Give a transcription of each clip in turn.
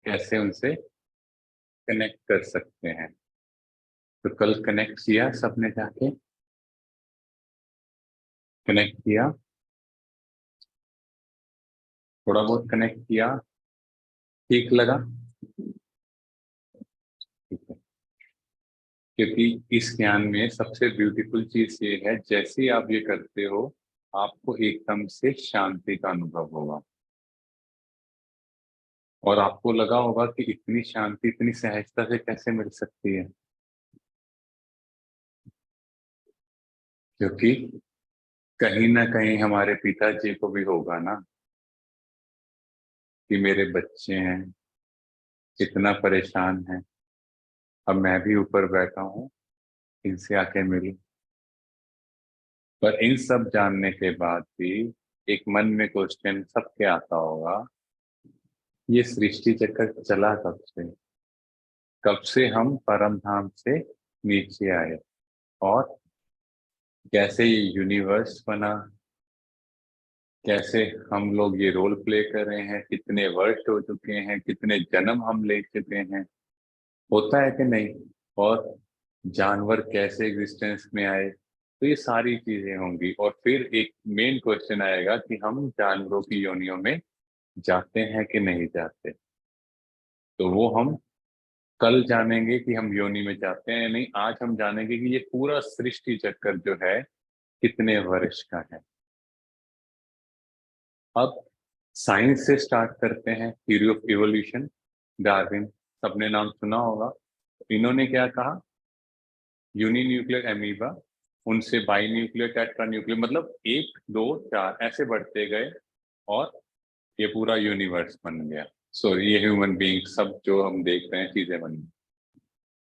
कैसे उनसे कनेक्ट कर सकते हैं। तो कल कनेक्ट किया सबने जाके, कनेक्ट किया, थोड़ा बहुत कनेक्ट किया, ठीक लगा? ठीक है। क्योंकि इस ज्ञान में सबसे ब्यूटीफुल चीज ये है, जैसे ही आप ये करते हो आपको एकदम से शांति का अनुभव होगा, और आपको लगा होगा कि इतनी शांति इतनी सहजता से कैसे मिल सकती है। क्योंकि कहीं ना कहीं हमारे पिताजी को भी होगा ना कि मेरे बच्चे हैं, इतना परेशान है, अब मैं भी ऊपर बैठा हूँ, इनसे आके मिलूं। पर इन सब जानने के बाद भी एक मन में क्वेश्चन सबके आता होगा, ये सृष्टि चक्कर चला कब से हम परम धाम से नीचे आए, और कैसे ये यूनिवर्स बना, कैसे हम लोग ये रोल प्ले कर रहे हैं, कितने वर्ष हो चुके हैं, कितने जन्म हम ले चुके हैं, होता है कि नहीं, और जानवर कैसे एग्जिस्टेंस में आए। तो ये सारी चीजें होंगी, और फिर एक मेन क्वेश्चन आएगा कि हम जानवरों की योनियों में जाते हैं कि नहीं जाते। तो वो हम कल जानेंगे कि हम योनि में जाते हैं या नहीं। आज हम जानेंगे कि ये पूरा सृष्टि चक्कर जो है कितने वर्ष का है। अब साइंस से स्टार्ट करते हैं, थ्योरी ऑफ इवोल्यूशन, डार्विन, सबने नाम सुना होगा। इन्होंने क्या कहा, यूनिन्यूक्लियर एमीबा, उनसे बाई न्यूक्लियर, टेट्रा न्यूक्लियर, मतलब एक दो चार ऐसे बढ़ते गए, और ये पूरा यूनिवर्स बन गया। सो ये ह्यूमन बीइंग सब जो हम देख रहे हैं चीजें बन गई।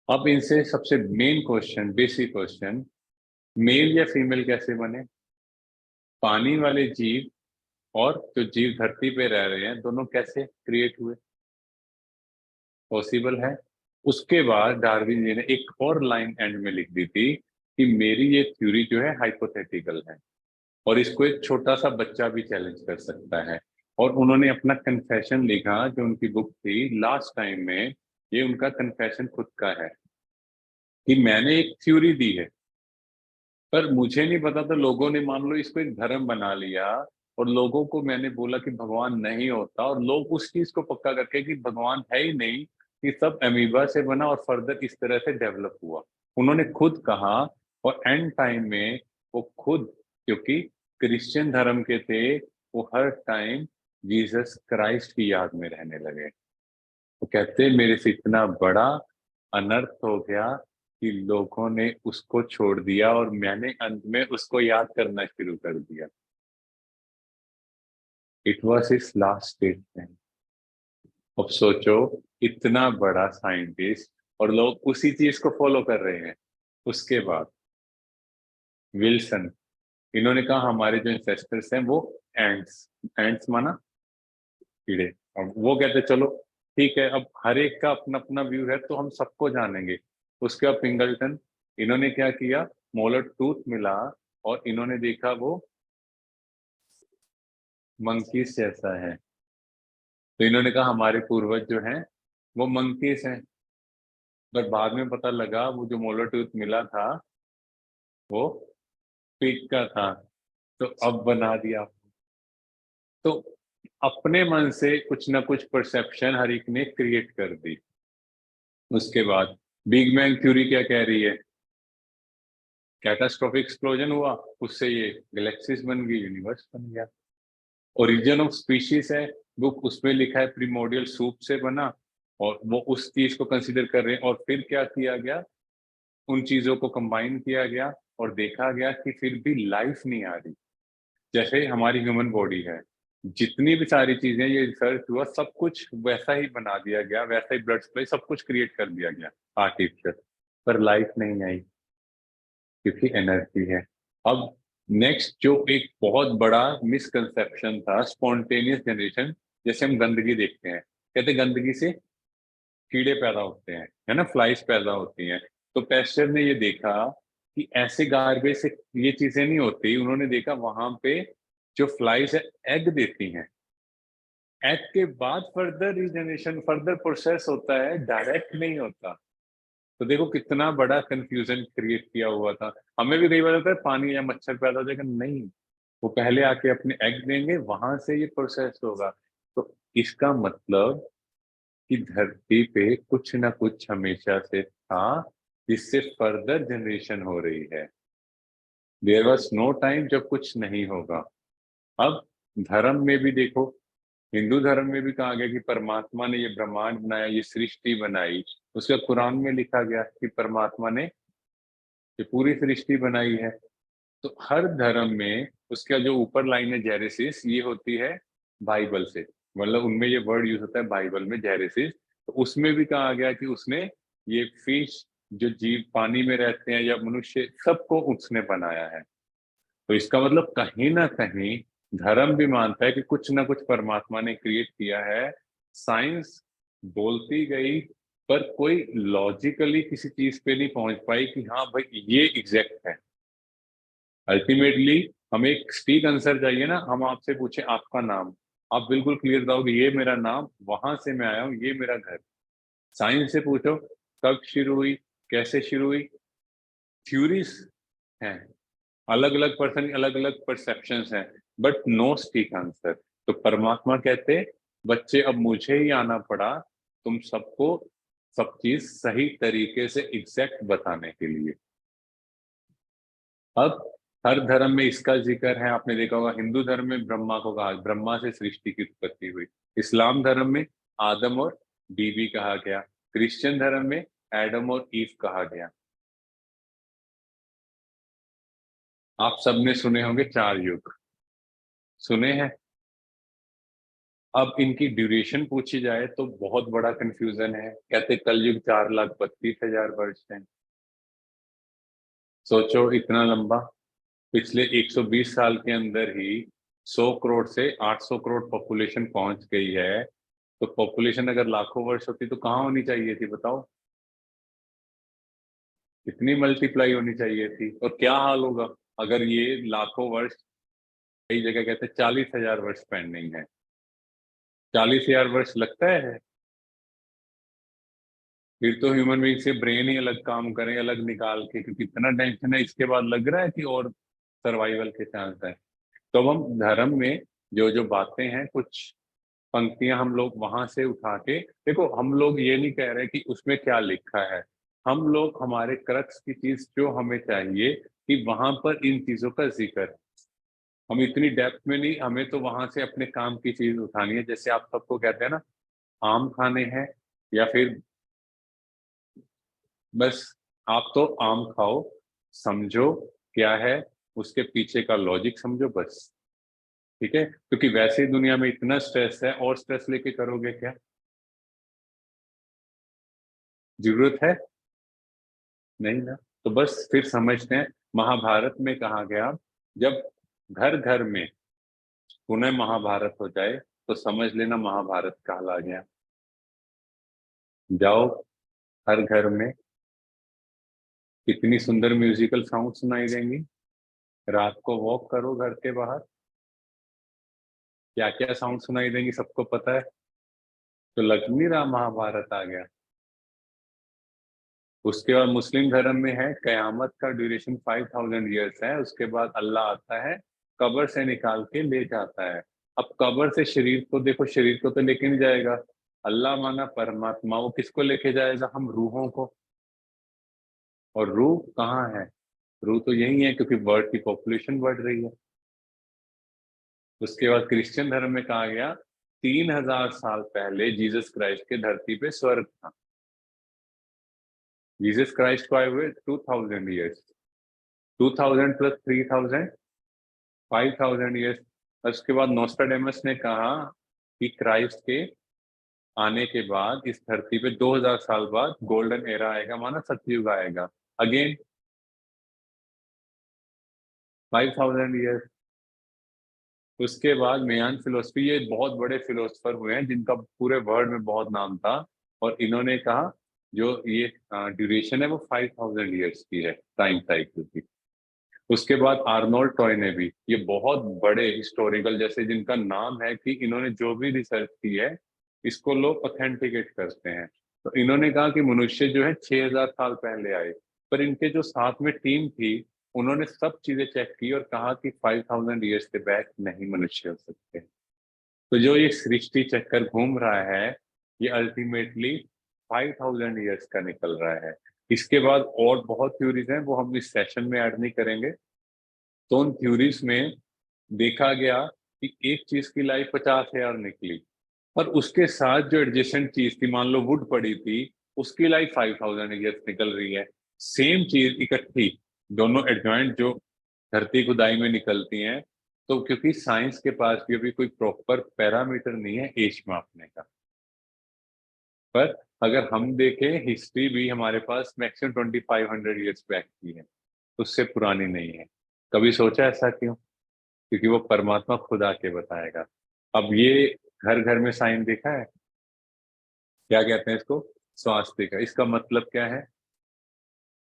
अब इनसे सबसे main question, basic question, male या फीमेल कैसे बने? पानी वाले जीव और जो जीव धरती पे रह रहे हैं दोनों कैसे क्रिएट हुए? पॉसिबल है। उसके बाद डार्विन जी ने एक और लाइन एंड में लिख दी थी कि मेरी ये थ्योरी जो है हाइपोथेटिकल है, और इसको एक छोटा सा बच्चा भी चैलेंज कर सकता है। और उन्होंने अपना कन्फेशन लिखा, जो उनकी बुक थी लास्ट टाइम में, ये उनका कन्फेशन खुद का है कि मैंने एक थ्योरी दी है, पर मुझे नहीं पता था, लोगों ने मान लो इसको एक धर्म बना लिया, और लोगों को मैंने बोला कि भगवान नहीं होता, और लोग उस चीज को पक्का करके कि भगवान है ही नहीं, कि सब अमीबा से बना और फर्दर इस तरह से डेवलप हुआ। उन्होंने खुद कहा, और एंड टाइम में वो खुद, क्योंकि क्रिश्चियन धर्म के थे, वो हर टाइम जीसस क्राइस्ट की याद में रहने लगे। वो कहते मेरे से इतना बड़ा अनर्थ हो गया कि लोगों ने उसको छोड़ दिया, और मैंने अंत में उसको याद करना शुरू कर दिया। It was his last statement. अब सोचो, इतना बड़ा साइंटिस्ट और लोग उसी चीज को फॉलो कर रहे हैं। उसके बाद विल्सन, इन्होंने कहा हमारे जो इंसेस्टर्स हैं वो एंट्स, एंट्स माना कीड़े। अब वो कहते चलो ठीक है, अब हर एक का अपना अपना व्यू है तो हम सबको जानेंगे। उसके बाद पिंगल्टन, इन्होंने क्या किया, मोलर टूथ मिला, और इन्होंने देखा वो मंकीस जैसा है, तो इन्होंने कहा हमारे पूर्वज जो हैं वो मंकीस हैं। पर बाद में पता लगा वो जो मोलर टूथ मिला था वो पिग का था। तो अब बना दिया। तो अपने मन से कुछ ना कुछ परसेप्शन हर एक ने क्रिएट कर दी। उसके बाद बिग बैंग थ्योरी क्या कह रही है, कैटास्ट्रोफिक एक्सप्लोजन हुआ, उससे ये गैलेक्सीज बन गई, यूनिवर्स बन गया। ओरिजिन ऑफ स्पीशीज है बुक, उसमें लिखा है प्रीमोडियल सूप से बना, और वो उस चीज को कंसीडर कर रहे हैं। और फिर क्या किया गया, उन चीजों को कंबाइन किया गया, और देखा गया कि फिर भी लाइफ नहीं आ रही। जैसे हमारी ह्यूमन बॉडी है, जितनी भी सारी चीजें ये रिसर्च हुआ, सब कुछ वैसा ही बना दिया गया, वैसा ही ब्लड सप्लाई सब कुछ क्रिएट कर दिया गया आर्टिफिशियल, पर लाइफ नहीं आई, क्योंकि एनर्जी है। अब नेक्स्ट जो एक बहुत बड़ा मिसकंसेप्शन था, स्पॉन्टेनियस जनरेशन। जैसे हम गंदगी देखते हैं, कहते गंदगी से कीड़े पैदा होते हैं, है ना, फ्लाइज पैदा होती हैं। तो पेस्टर ने ये देखा कि ऐसे गार्बेज से ये चीजें नहीं होती। उन्होंने देखा वहां पे जो फ्लाइज है एग देती हैं, एग के बाद फर्दर रीजनरेशन, फर्दर प्रोसेस होता है, डायरेक्ट नहीं होता। तो देखो कितना बड़ा कंफ्यूजन क्रिएट किया हुआ था। हमें भी कई बार होता है पानी या मच्छर पैदा हो जाएगा, नहीं, वो पहले आके अपने एग देंगे, वहां से ये प्रोसेस होगा। तो इसका मतलब कि धरती पे कुछ ना कुछ हमेशा से था, जिससे फर्दर जनरेशन हो रही है। देयर वॉज नो टाइम जब कुछ नहीं होगा। अब धर्म में भी देखो, हिंदू धर्म में भी कहा गया कि परमात्मा ने ये ब्रह्मांड बनाया, ये सृष्टि बनाई। उसके कुरान में लिखा गया कि परमात्मा ने ये पूरी सृष्टि बनाई है। तो हर धर्म में उसका जो ऊपर लाइन है जेनेसिस, ये होती है बाइबल से, मतलब उनमें ये वर्ड यूज होता है बाइबल में, जेनेसिस। तो उसमें भी कहा गया कि उसने ये फिश, जो जीव पानी में रहते हैं या मनुष्य, सबको उसने बनाया है। तो इसका मतलब कहीं ना कहीं धर्म भी मानता है कि कुछ ना कुछ परमात्मा ने क्रिएट किया है। साइंस बोलती गई, पर कोई लॉजिकली किसी चीज पे नहीं पहुंच पाई कि हाँ भाई ये एग्जैक्ट है। अल्टीमेटली हमें एक स्टीक आंसर चाहिए ना, हम आपसे पूछे आपका नाम, आप बिल्कुल क्लियर बताओगे ये मेरा नाम, वहां से मैं आया हूँ, ये मेरा घर। साइंस से पूछो कब शुरू हुई, कैसे शुरू हुई, थ्योरीज हैं, अलग अलग पर्सन अलग अलग परसेप्शंस हैं, बट नो स्टीक आंसर। तो परमात्मा कहते बच्चे अब मुझे ही आना पड़ा तुम सबको सब चीज सही तरीके से एग्जैक्ट बताने के लिए। अब हर धर्म में इसका जिक्र है, आपने देखा होगा हिंदू धर्म में ब्रह्मा को कहा, ब्रह्मा से सृष्टि की उत्पत्ति हुई। इस्लाम धर्म में आदम और बीवी कहा गया। क्रिश्चियन धर्म में एडम और ईव कहा गया। आप सबने सुने होंगे 4 युग, सुने हैं। अब इनकी ड्यूरेशन पूछी जाए तो बहुत बड़ा कंफ्यूजन है। कहते कलयुग 4,32,000 वर्ष है। सोचो इतना लंबा, पिछले 120 साल के अंदर ही 100 करोड़ से 800 करोड़ पॉपुलेशन पहुंच गई है। तो पॉपुलेशन अगर लाखों वर्ष होती तो कहाँ होनी चाहिए थी बताओ, कितनी मल्टीप्लाई होनी चाहिए थी। और क्या हाल होगा अगर ये लाखों वर्ष, कई जगह कहते हैं 40,000 वर्ष पेंडिंग है। 40,000 वर्ष लगता है। फिर तो ह्यूमन बीइंग से ब्रेन ही अलग काम करें, अलग निकाल के, क्योंकि इतना टेंशन है, इसके बाद लग रहा है कि और सर्वाइवल के चांस है। तो अब हम धर्म में जो जो बातें हैं, कुछ पंक्तियां हम लोग वहां से उठा के देखो, हम लोग ये नहीं कह रहे कि उसमें क्या लिखा है। हम लोग हमारे क्रक्स की चीज जो हमें चाहिए कि वहां पर इन चीजों का जिक्र है। हम इतनी डेप्थ में नहीं, हमें तो वहां से अपने काम की चीज उठानी है। जैसे आप सबको कहते हैं ना आम खाने हैं, या फिर बस आप तो आम खाओ, समझो क्या है उसके पीछे का लॉजिक समझो बस। ठीक है, क्योंकि वैसे ही दुनिया में इतना स्ट्रेस है, और स्ट्रेस लेके करोगे क्या, जरूरत है नहीं ना। तो बस फिर समझते हैं, महाभारत में कहा गया जब घर घर में पुनः महाभारत हो जाए तो समझ लेना महाभारत काल आ गया। जाओ हर घर में, कितनी सुंदर म्यूजिकल साउंड सुनाई देंगी। रात को वॉक करो घर के बाहर, क्या क्या साउंड सुनाई देंगी सबको पता है। तो लग नहीं रहा महाभारत आ गया। उसके बाद मुस्लिम धर्म में है कयामत का ड्यूरेशन 5,000 ईयर्स है, उसके बाद अल्लाह आता है, कब्र से निकाल के ले जाता है। अब कब्र से शरीर को देखो, शरीर को तो लेके नहीं जाएगा। अल्लाह माना परमात्मा, वो किसको लेके जाएगा, हम रूहों को। और रूह कहाँ है, रूह तो यही है, क्योंकि वर्ल्ड की पॉपुलेशन बढ़ रही है। उसके बाद क्रिश्चियन धर्म में कहा गया 3,000 साल पहले जीसस क्राइस्ट के धरती पे स्वर्ग था। जीसस क्राइस्ट को आए हुए 2,000 ईयर्स, 2,000 प्लस 3,000, 5,000 ईयर्स। उसके बाद नोस्ट्राडेमस ने कहा कि क्राइस्ट के आने के बाद इस धरती पे 2,000 साल बाद गोल्डन एरा आएगा, माना सतयुग आएगा। Again 5,000 years. उसके बाद मेयान फिलोसफी, ये बहुत बड़े फिलोसफर हुए हैं जिनका पूरे वर्ल्ड में बहुत नाम था, और इन्होंने कहा जो ये ड्यूरेशन है वो 5,000 ईयर्स की है, टाइम साइकिल की। उसके बाद आर्नोल्ड टॉयने भी, ये बहुत बड़े हिस्टोरिकल, जैसे जिनका नाम है कि इन्होंने जो भी रिसर्च की है इसको लोग ऑथेंटिकेट करते हैं। तो इन्होंने कहा कि मनुष्य जो है 6000 साल पहले आए, पर इनके जो साथ में टीम थी उन्होंने सब चीजें चेक की और कहा कि 5000 ईयर्स से बैक नहीं मनुष्य हो सकते। तो जो ये सृष्टि चक्कर घूम रहा है ये अल्टीमेटली 5000 ईयर्स का निकल रहा है। इसके बाद और बहुत थ्योरीज हैं, वो हम इस सेशन में ऐड नहीं करेंगे। तो उन थ्योरीज में देखा गया कि एक चीज की लाइफ 50,000 निकली, पर उसके साथ जो एडजेसेंट चीज थी, मान लो वुड पड़ी थी, उसकी लाइफ 5000 ईयर्स निकल रही है। सेम चीज इकट्ठी, दोनों एडजॉइंट जो धरती खुदाई में निकलती हैं। तो क्योंकि साइंस के पास भी अभी कोई प्रॉपर पैरामीटर नहीं है एज मापने का, पर अगर हम देखें हिस्ट्री भी हमारे पास मैक्सिमम 2500 ईयर्स बैक की है, उससे पुरानी नहीं है। कभी सोचा ऐसा क्यों? क्योंकि वो परमात्मा खुद आके बताएगा। अब ये घर घर में साइन देखा है, क्या कहते हैं इसको? स्वास्तिक। इसका मतलब क्या है?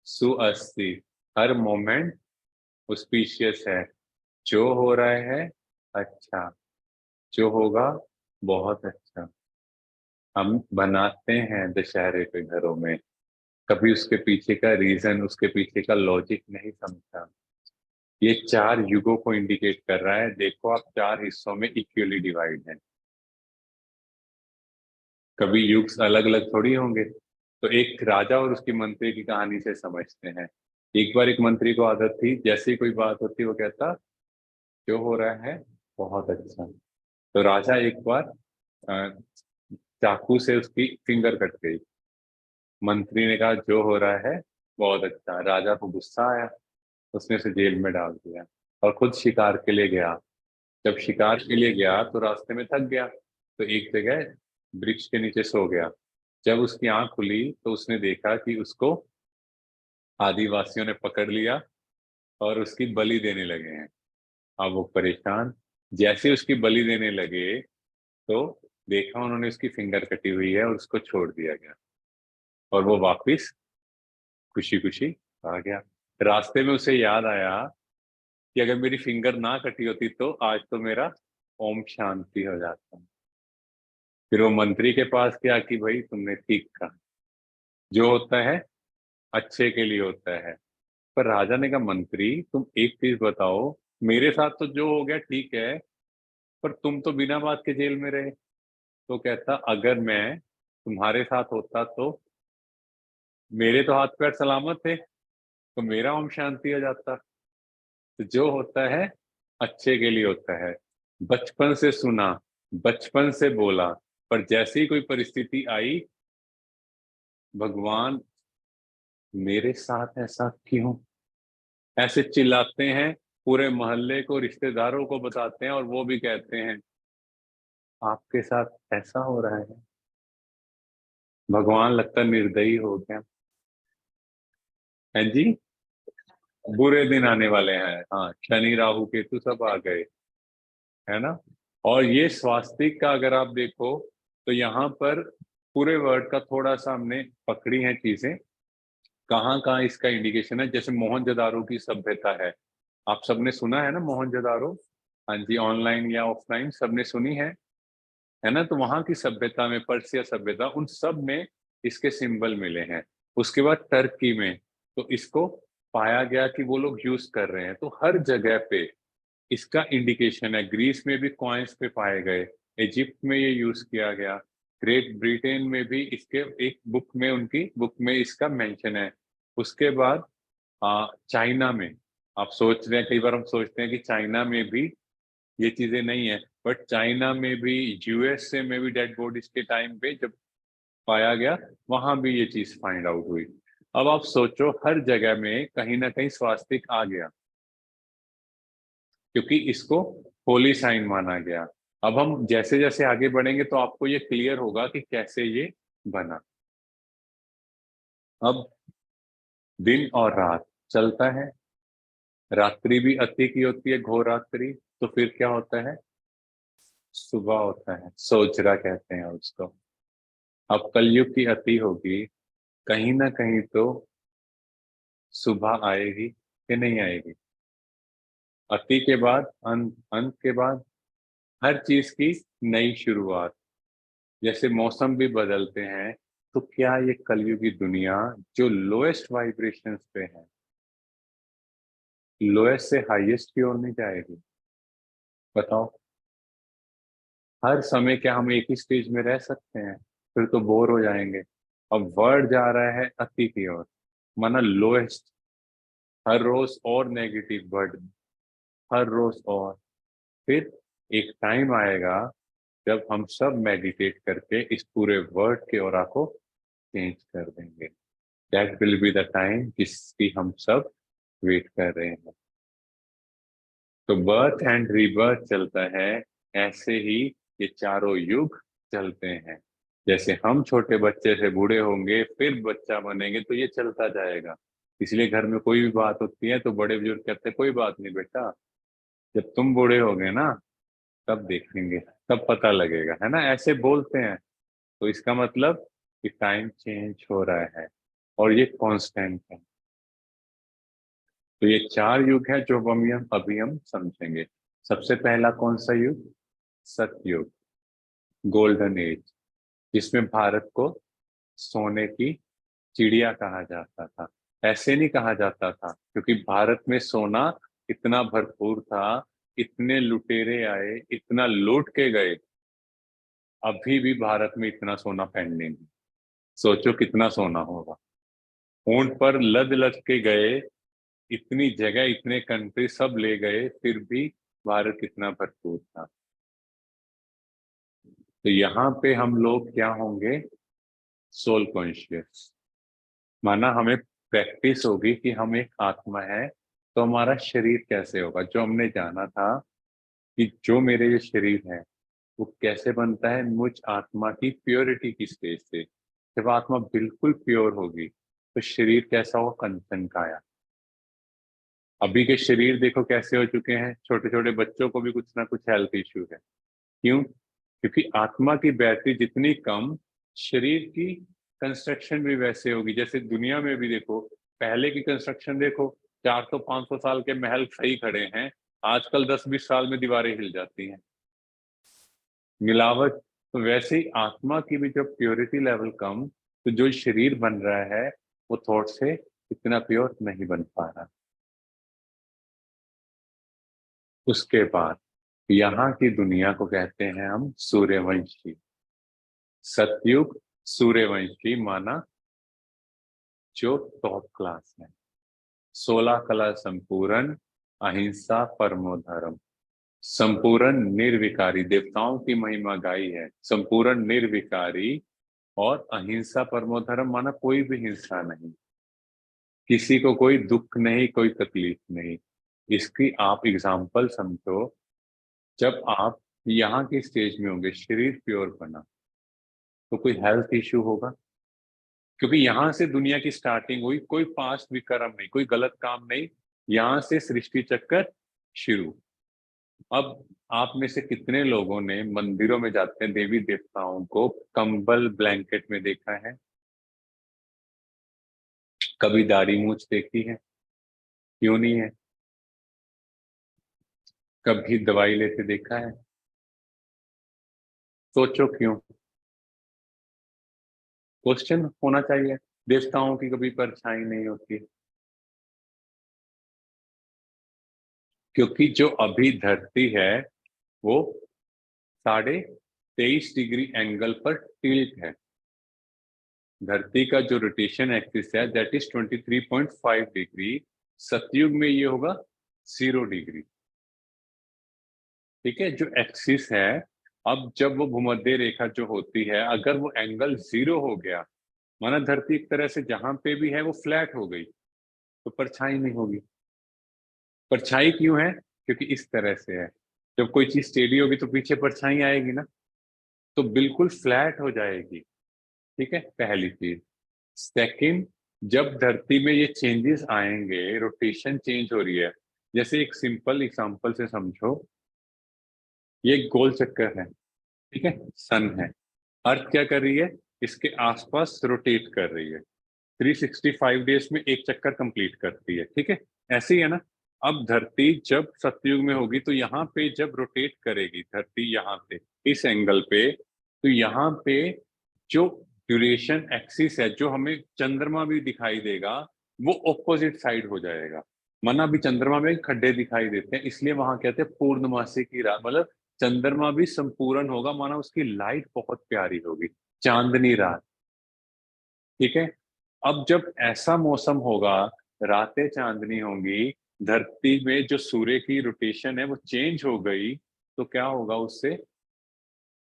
सुअस्थि, हर मोमेंट ऑस्पिशियस है, जो हो रहा है अच्छा, जो होगा बहुत अच्छा। हम बनाते हैं दशहरे पे घरों में, कभी उसके पीछे का रीजन, उसके पीछे का लॉजिक नहीं समझा। ये 4 युगों को इंडिकेट कर रहा है, देखो आप 4 हिस्सों में इक्वली डिवाइड है। कभी युग अलग अलग थोड़ी होंगे। तो एक राजा और उसकी मंत्री की कहानी से समझते हैं। एक बार एक मंत्री को आदत थी, जैसे ही कोई बात होती वो कहता जो हो रहा है बहुत अच्छा। तो राजा एक बार अ, चाकू से उसकी फिंगर कट गई। मंत्री ने कहा जो हो रहा है बहुत अच्छा। राजा को गुस्सा आया, उसने उसे जेल में डाल दिया और खुद शिकार के लिए गया। जब शिकार के लिए गया तो रास्ते में थक गया, तो एक जगह वृक्ष के नीचे सो गया। जब उसकी आंख खुली तो उसने देखा कि उसको आदिवासियों ने पकड़ लिया और उसकी बलि देने लगे हैं। अब वो परेशान, जैसे उसकी बलि देने लगे तो देखा उन्होंने उसकी फिंगर कटी हुई है और उसको छोड़ दिया गया, और वो वापिस खुशी खुशी आ गया। रास्ते में उसे याद आया कि अगर मेरी फिंगर ना कटी होती तो आज तो मेरा ओम शांति हो जाता। फिर वो मंत्री के पास गया कि भाई तुमने ठीक कहा, जो होता है अच्छे के लिए होता है। पर राजा ने कहा मंत्री तुम एक चीज बताओ, मेरे साथ तो जो हो गया ठीक है, पर तुम तो बिना बात के जेल में रहे। तो कहता अगर मैं तुम्हारे साथ होता तो मेरे तो हाथ पैर सलामत थे, तो मेरा ओम शांति हो जाता। तो जो होता है अच्छे के लिए होता है। बचपन से सुना, बचपन से बोला, पर जैसी कोई परिस्थिति आई, भगवान मेरे साथ ऐसा क्यों, ऐसे चिल्लाते हैं, पूरे मोहल्ले को रिश्तेदारों को बताते हैं और वो भी कहते हैं आपके साथ ऐसा हो रहा है। भगवान लगता निर्दयी हो गया है जी। बुरे दिन आने वाले हैं, हाँ, शनि राहु केतु सब आ गए, है ना। और ये स्वास्तिक का अगर आप देखो तो यहाँ पर पूरे वर्ड का थोड़ा सा हमने पकड़ी है चीजें, कहाँ कहाँ इसका इंडिकेशन है। जैसे मोहनजोदारो की सभ्यता है, आप सबने सुना है ना मोहनजोदारो? हाँ जी, ऑनलाइन या ऑफलाइन सबने सुनी है ना। तो वहां की सभ्यता में, पर्सिया सभ्यता, उन सब में इसके सिंबल मिले हैं। उसके बाद टर्की में तो इसको पाया गया कि वो लोग यूज कर रहे हैं, तो हर जगह पे इसका इंडिकेशन है। ग्रीस में भी कॉइन्स पे पाए गए, इजिप्ट में ये यूज किया गया, ग्रेट ब्रिटेन में भी इसके एक बुक में, उनकी बुक में इसका मेंशन है। उसके बाद चाइना में, आप सोच रहे हैं, कई बार हम सोचते हैं कि चाइना में भी ये चीजें नहीं है, बट चाइना में भी, यूएसए में भी डेड बॉडीज के टाइम पे जब पाया गया, वहां भी ये चीज फाइंड आउट हुई। अब आप सोचो हर जगह में कहीं ना कहीं स्वास्तिक आ गया, क्योंकि इसको होली साइन माना गया। अब हम जैसे जैसे आगे बढ़ेंगे तो आपको ये क्लियर होगा कि कैसे ये बना। अब दिन और रात चलता है, रात्रि भी अति की होती है, घोर रात्रि, तो फिर क्या होता है? सुबह होता है, सोचरा कहते हैं उसको। अब कलयुग की अति होगी, कहीं ना कहीं तो सुबह आएगी कि नहीं आएगी? अति के बाद अंत, अंत के बाद हर चीज की नई शुरुआत। जैसे मौसम भी बदलते हैं, तो क्या ये कलयुगी दुनिया जो लोएस्ट वाइब्रेशंस पे है, लोएस्ट से हाईएस्ट की ओर नहीं जाएगी? बताओ। हर समय क्या हम एक ही स्टेज में रह सकते हैं? फिर तो बोर हो जाएंगे। अब वर्ड जा रहा है अति की ओर, माना लोएस्ट। हर रोज और नेगेटिव वर्ड, हर रोज। और फिर एक टाइम आएगा जब हम सब मेडिटेट करके इस पूरे वर्ड के ओरा को चेंज कर देंगे। That will be the time जिसकी हम सब वेट कर रहे हैं। तो बर्थ एंड रीबर्थ चलता है, ऐसे ही ये चारों युग चलते हैं। जैसे हम छोटे बच्चे से बूढ़े होंगे फिर बच्चा बनेंगे, तो ये चलता जाएगा। इसलिए घर में कोई भी बात होती है तो बड़े बुजुर्ग कहते हैं कोई बात नहीं बेटा, जब तुम बूढ़े होगे ना तब देखेंगे, तब पता लगेगा, है ना, ऐसे बोलते हैं। तो इसका मतलब कि टाइम चेंज हो रहा है और ये कांस्टेंट है। तो ये चार युग है जो अभी हम समझेंगे। सबसे पहला कौन सा युग? सतयुग, गोल्डन एज, जिसमें भारत को सोने की चिड़िया कहा जाता था। ऐसे नहीं कहा जाता था क्योंकि भारत में सोना इतना भरपूर था, इतने लुटेरे आए, इतना लूट के गए। अभी भी भारत में इतना सोना पेंडिंग है। सोचो कितना सोना होगा। ऊंट पर लद लद के गए, इतनी जगह, इतने कंट्री सब ले गए, फिर भी भारत कितना भरपूर था। तो यहाँ पे हम लोग क्या होंगे? Soul conscious. माना हमें प्रैक्टिस होगी कि हम एक आत्मा है, तो हमारा शरीर कैसे होगा? जो हमने जाना था कि जो मेरे ये शरीर है वो कैसे बनता है, मुझ आत्मा की प्योरिटी की स्टेज से। जब आत्मा बिल्कुल प्योर होगी तो शरीर कैसा होगा? कंचन काया। अभी के शरीर देखो कैसे हो चुके हैं, छोटे छोटे बच्चों को भी कुछ ना कुछ हेल्थ इश्यू है। क्यों? क्योंकि आत्मा की बैटरी जितनी कम, शरीर की कंस्ट्रक्शन भी वैसे होगी। जैसे दुनिया में भी देखो, पहले की कंस्ट्रक्शन देखो, 400-500 साल के महल सही खड़े हैं, आजकल 10-20 साल में दीवारें हिल जाती हैं। मिलावट। तो वैसे ही आत्मा की भी जब प्योरिटी लेवल कम, तो जो शरीर बन रहा है वो थॉट से इतना प्योर नहीं बन पा रहा। उसके बाद यहाँ की दुनिया को कहते हैं हम सूर्यवंशी। सतयुग सूर्यवंशी माना जो टॉप क्लास है। 16 कला संपूर्ण, अहिंसा परमो धर्म। संपूर्ण निर्विकारी, देवताओं की महिमा गाई है। संपूर्ण निर्विकारी और अहिंसा परमो धर्म, माना कोई भी हिंसा नहीं, किसी को कोई दुख नहीं, कोई तकलीफ नहीं। इसकी आप एग्जाम्पल समझो। जब आप यहाँ की स्टेज में होंगे, शरीर प्योर बना, तो कोई हेल्थ इश्यू होगा? क्योंकि यहाँ से दुनिया की स्टार्टिंग हुई, कोई पास्ट विकर्म नहीं, कोई गलत काम नहीं, यहाँ से सृष्टि चक्कर शुरू। अब आप में से कितने लोगों ने मंदिरों में जाते हैं देवी देवताओं को कंबल ब्लैंकेट में देखा है? कभी दाढ़ी मूछ देखी है? क्यों नहीं है? कभी दवाई लेते देखा है? सोचो क्यों? क्वेश्चन होना चाहिए। देवताओं की कभी परछाई नहीं होती, क्योंकि जो अभी धरती है वो 23.5 डिग्री एंगल पर टिल्ट है। धरती का जो रोटेशन एक्सिस है दैट इज 23.5 डिग्री। सतयुग में ये होगा 0 डिग्री। ठीक है, जो एक्सिस है। अब जब वो भूमध्य रेखा जो होती है, अगर वो एंगल 0 हो गया, माना धरती एक तरह से जहां पे भी है वो फ्लैट हो गई, तो परछाई नहीं होगी। परछाई क्यों है? क्योंकि इस तरह से है। जब कोई चीज टेढ़ी होगी तो पीछे परछाई आएगी ना, तो बिल्कुल फ्लैट हो जाएगी। ठीक है, पहली चीज। सेकंड, जब धरती में ये चेंजेस आएंगे, रोटेशन चेंज हो रही है। जैसे एक सिंपल एग्जांपल से समझो, ये एक गोल चक्कर है। ठीक है, सन है। अर्थ क्या कर रही है? इसके आसपास रोटेट कर रही है। 365 डेज में एक चक्कर कंप्लीट करती है। ठीक है, ऐसे ही है ना। अब धरती जब सतयुग में होगी तो यहाँ पे जब रोटेट करेगी धरती यहाँ पे इस एंगल पे, तो यहाँ पे जो ड्यूरेशन एक्सिस है, जो हमें चंद्रमा भी दिखाई देगा, वो ऑपोजिट साइड हो जाएगा। माना अभी चंद्रमा में खड्डे दिखाई देते हैं, इसलिए वहां कहते हैं पूर्णमासी की रात, मतलब चंद्रमा भी संपूर्ण होगा, माना उसकी लाइट बहुत प्यारी होगी, चांदनी रात। ठीक है। अब जब ऐसा मौसम होगा, रातें चांदनी होंगी, धरती में जो सूर्य की रोटेशन है वो चेंज हो गई, तो क्या होगा उससे?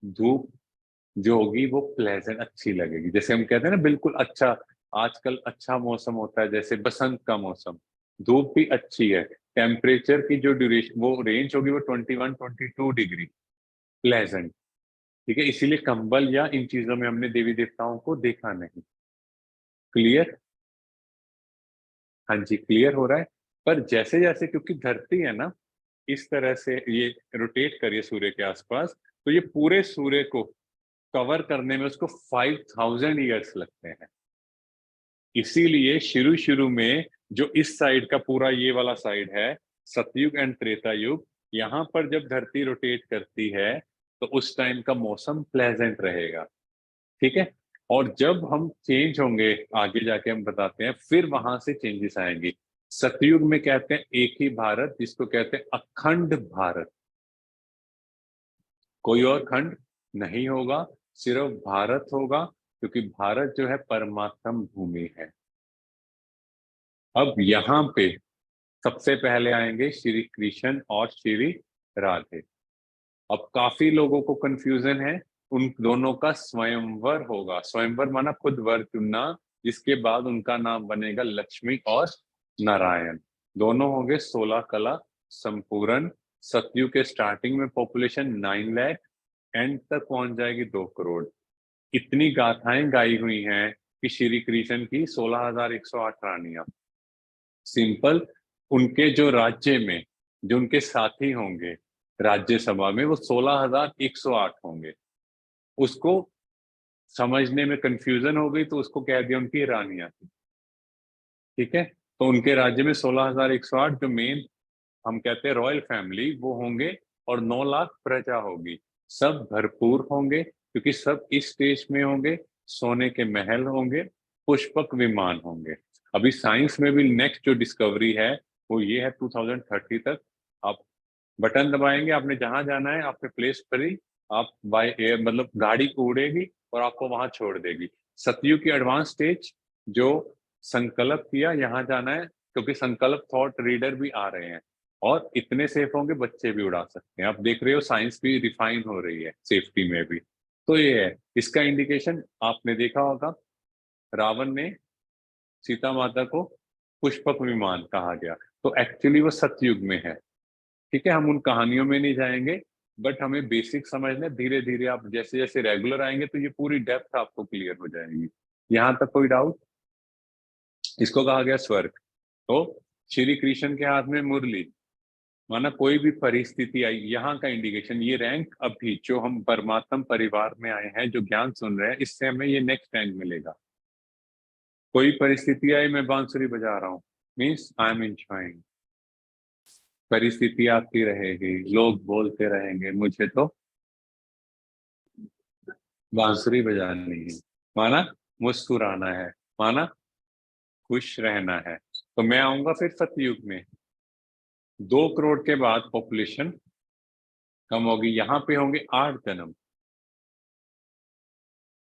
धूप जो होगी वो प्लेजेंट, अच्छी लगेगी। जैसे हम कहते हैं ना, बिल्कुल अच्छा, आजकल अच्छा मौसम होता है जैसे बसंत का मौसम, धूप भी अच्छी है, टेम्परेचर की जो ड्यूरेशन वो रेंज होगी वो 21-22 डिग्री, प्लेजेंट। ठीक है, इसीलिए कंबल या इन चीजों में हमने देवी देवताओं को देखा नहीं। क्लियर? हाँ जी, क्लियर हो रहा है। पर जैसे जैसे, क्योंकि धरती है ना, इस तरह से ये रोटेट करिए सूर्य के आसपास, तो ये पूरे सूर्य को कवर करने में उसको 5000 ईयर्स लगते हैं। इसीलिए शुरू शुरू में जो इस साइड का पूरा ये वाला साइड है, सतयुग एंड त्रेता युग, यहाँ पर जब धरती रोटेट करती है तो उस टाइम का मौसम प्लेजेंट रहेगा। ठीक है। और जब हम चेंज होंगे, आगे जाके हम बताते हैं, फिर वहां से चेंजेस आएंगे। सतयुग में कहते हैं एक ही भारत, जिसको कहते हैं अखंड भारत, कोई और खंड नहीं होगा, सिर्फ भारत होगा, क्योंकि भारत जो है परमात्म भूमि है। अब यहाँ पे सबसे पहले आएंगे श्री कृष्ण और श्री राधे। अब काफी लोगों को कंफ्यूजन है, उन दोनों का स्वयंवर होगा। स्वयंवर माना खुद वर चुनना, जिसके बाद उनका नाम बनेगा लक्ष्मी और नारायण। दोनों होंगे 16 कला संपूर्ण। सतयुग के स्टार्टिंग में पॉपुलेशन 9 लाख, एंड तक पहुंच जाएगी 2 करोड़। इतनी गाथाएं गाई हुई हैं कि श्री कृष्ण की 16,108 रानियां। सिंपल, उनके जो राज्य में जो उनके साथी होंगे राज्यसभा में, वो 16,108 होंगे। उसको समझने में कंफ्यूजन हो गई, तो उसको कह दिया उनकी रानियां थी। ठीक है। तो उनके राज्य में 16,108 जो मेन हम कहते हैं रॉयल फैमिली, वो होंगे, और 9 लाख प्रजा होगी। सब भरपूर होंगे, क्योंकि सब इस देश में होंगे। सोने के महल होंगे, पुष्पक विमान होंगे। अभी साइंस में भी नेक्स्ट जो डिस्कवरी है वो ये है, 2030 तक आप बटन दबाएंगे, आपने जहां जाना है, आपके प्लेस पर ही आप बाय एयर, मतलब गाड़ी उड़ेगी और आपको वहां छोड़ देगी। सतयुग की एडवांस स्टेज जो संकल्प किया यहाँ जाना है, क्योंकि संकल्प थॉट रीडर भी आ रहे हैं, और इतने सेफ होंगे बच्चे भी उड़ा सकते हैं। आप देख रहे हो साइंस भी रिफाइन हो रही है सेफ्टी में भी। तो ये है इसका इंडिकेशन। आपने देखा होगा रावण ने सीता माता को पुष्पक विमान कहा गया, तो एक्चुअली वो सतयुग में है। ठीक है, हम उन कहानियों में नहीं जाएंगे, बट हमें बेसिक समझना, धीरे धीरे आप जैसे जैसे रेगुलर आएंगे तो ये पूरी डेप्थ आपको क्लियर हो जाएगी। यहां तक कोई डाउट? इसको कहा गया स्वर्ग। तो श्री कृष्ण के हाथ में मुरली, माना कोई भी परिस्थिति आई, यहाँ का इंडिकेशन, ये रैंक अभी जो हम परमात्म परिवार में आए हैं, जो ज्ञान सुन रहे हैं, इससे हमें ये नेक्स्ट रैंक मिलेगा। कोई परिस्थिति आई, मैं बांसुरी बजा रहा हूँ, मीन्स आई एम इंजॉइंग। परिस्थिति आती रहेगी, लोग बोलते रहेंगे, मुझे तो बांसुरी बजानी है, माना मुस्कुराना है, माना खुश रहना है। तो मैं आऊंगा फिर सतयुग में, 2 करोड़ के बाद पॉपुलेशन कम होगी, यहाँ पे होंगे 8 जन्म।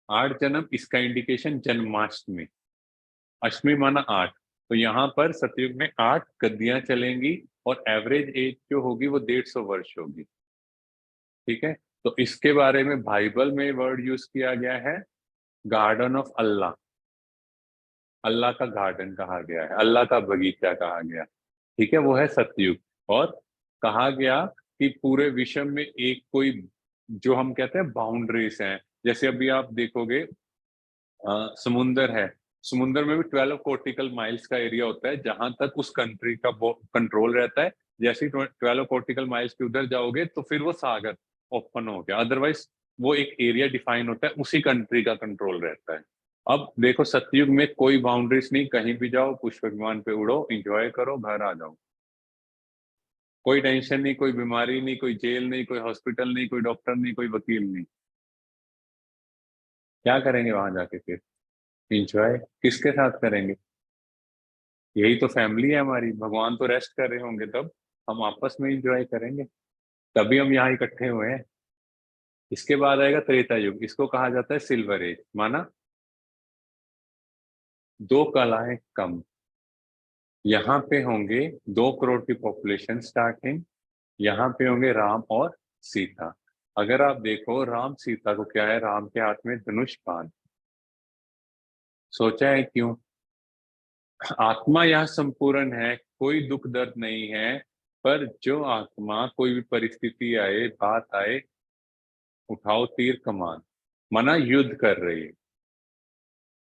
8 जन्म, इसका इंडिकेशन जन्माष्टमी। अष्टमी माना 8, तो यहाँ पर सतयुग में 8 गद्दियां चलेंगी, और एवरेज एज जो होगी वो 150 वर्ष होगी। ठीक है। तो इसके बारे में बाइबल में वर्ड यूज किया गया है, गार्डन ऑफ अल्लाह। अल्लाह का गार्डन कहा गया है, अल्लाह का बगीचा कहा गया। ठीक है, वो है सतयुग। और कहा गया कि पूरे विश्व में एक कोई, जो हम कहते हैं बाउंड्रीज हैं, जैसे अभी आप देखोगे समुंदर है, समुंदर में भी 12 कॉर्टिकल माइल्स का एरिया होता है, जहां तक उस कंट्री का कंट्रोल रहता है। जैसे ही 12 कॉर्टिकल माइल्स के उधर जाओगे तो फिर वो सागर ओपन हो गया, अदरवाइज वो एक एरिया डिफाइन होता है, उसी कंट्री का कंट्रोल रहता है। अब देखो सतयुग में कोई बाउंड्रीज नहीं, कहीं भी जाओ, पुष्प विमान पे उड़ो, एंजॉय करो, घर आ जाओ। कोई टेंशन नहीं, कोई बीमारी नहीं, कोई जेल नहीं, कोई हॉस्पिटल नहीं, कोई डॉक्टर नहीं, कोई वकील नहीं। क्या करेंगे वहां जाके फिर? इंजॉय किसके साथ करेंगे? यही तो फैमिली है हमारी। भगवान तो रेस्ट कर रहे होंगे, तब हम आपस में इंजॉय करेंगे। तभी हम यहाँ इकट्ठे हुए हैं। इसके बाद आएगा त्रेता युग, इसको कहा जाता है सिल्वर एज। माना दो कलाएं कम। यहाँ पे होंगे 2 करोड़ की पॉपुलेशन स्टार्टिंग। यहाँ पे होंगे राम और सीता। अगर आप देखो राम सीता को क्या है, राम के हाथ में धनुष बाण। सोचा है क्यों? आत्मा यहाँ संपूर्ण है, कोई दुख दर्द नहीं है। पर जो आत्मा कोई भी परिस्थिति आए, बात आए, उठाओ तीर कमान, मना युद्ध कर रही है।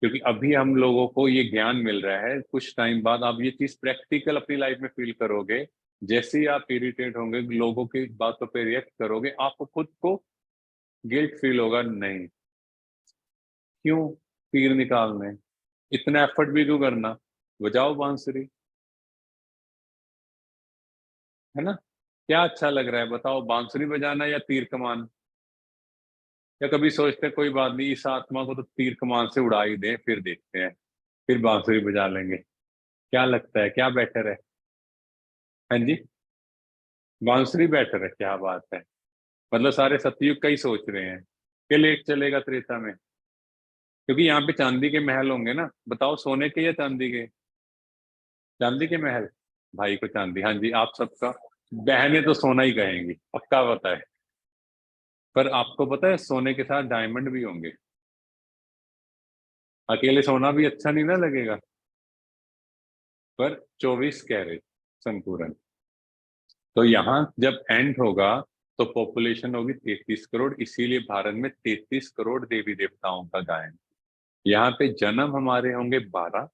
क्योंकि अभी हम लोगों को ये ज्ञान मिल रहा है, कुछ टाइम बाद आप ये चीज प्रैक्टिकल अपनी लाइफ में फील करोगे। जैसे ही आप इरिटेट होंगे, लोगों की बातों पे रिएक्ट करोगे, आपको खुद को गिल्ट फील होगा। नहीं, क्यों तीर निकालने, इतना एफर्ट भी क्यों करना? बजाओ बांसुरी, है ना? क्या अच्छा लग रहा है बताओ, बांसुरी बजाना या तीर कमान? या कभी सोचते हैं, कोई बात नहीं, इस आत्मा को तो तीर कमान से उड़ा ही दे, फिर देखते हैं, फिर बांसुरी बजा लेंगे। क्या लगता है, क्या बेटर है? हाँ जी, बांसुरी बेटर है। क्या बात है, मतलब सारे सतयुग का ही सोच रहे हैं कि लेट चलेगा त्रेता में? क्योंकि यहाँ पे चांदी के महल होंगे ना। बताओ सोने के या चांदी के? चांदी के महल। भाई को चांदी, हाँ जी, आप सबका। बहनें तो सोना ही कहेंगी, पक्का पता है। पर आपको पता है सोने के साथ डायमंड भी होंगे। अकेले सोना भी अच्छा नहीं ना लगेगा। पर 24 कैरेट संपूर्ण। तो यहाँ जब एंड होगा तो पॉपुलेशन होगी 33 करोड़। इसीलिए भारत में 33 करोड़ देवी देवताओं का गायन। यहाँ पे जन्म हमारे होंगे 12,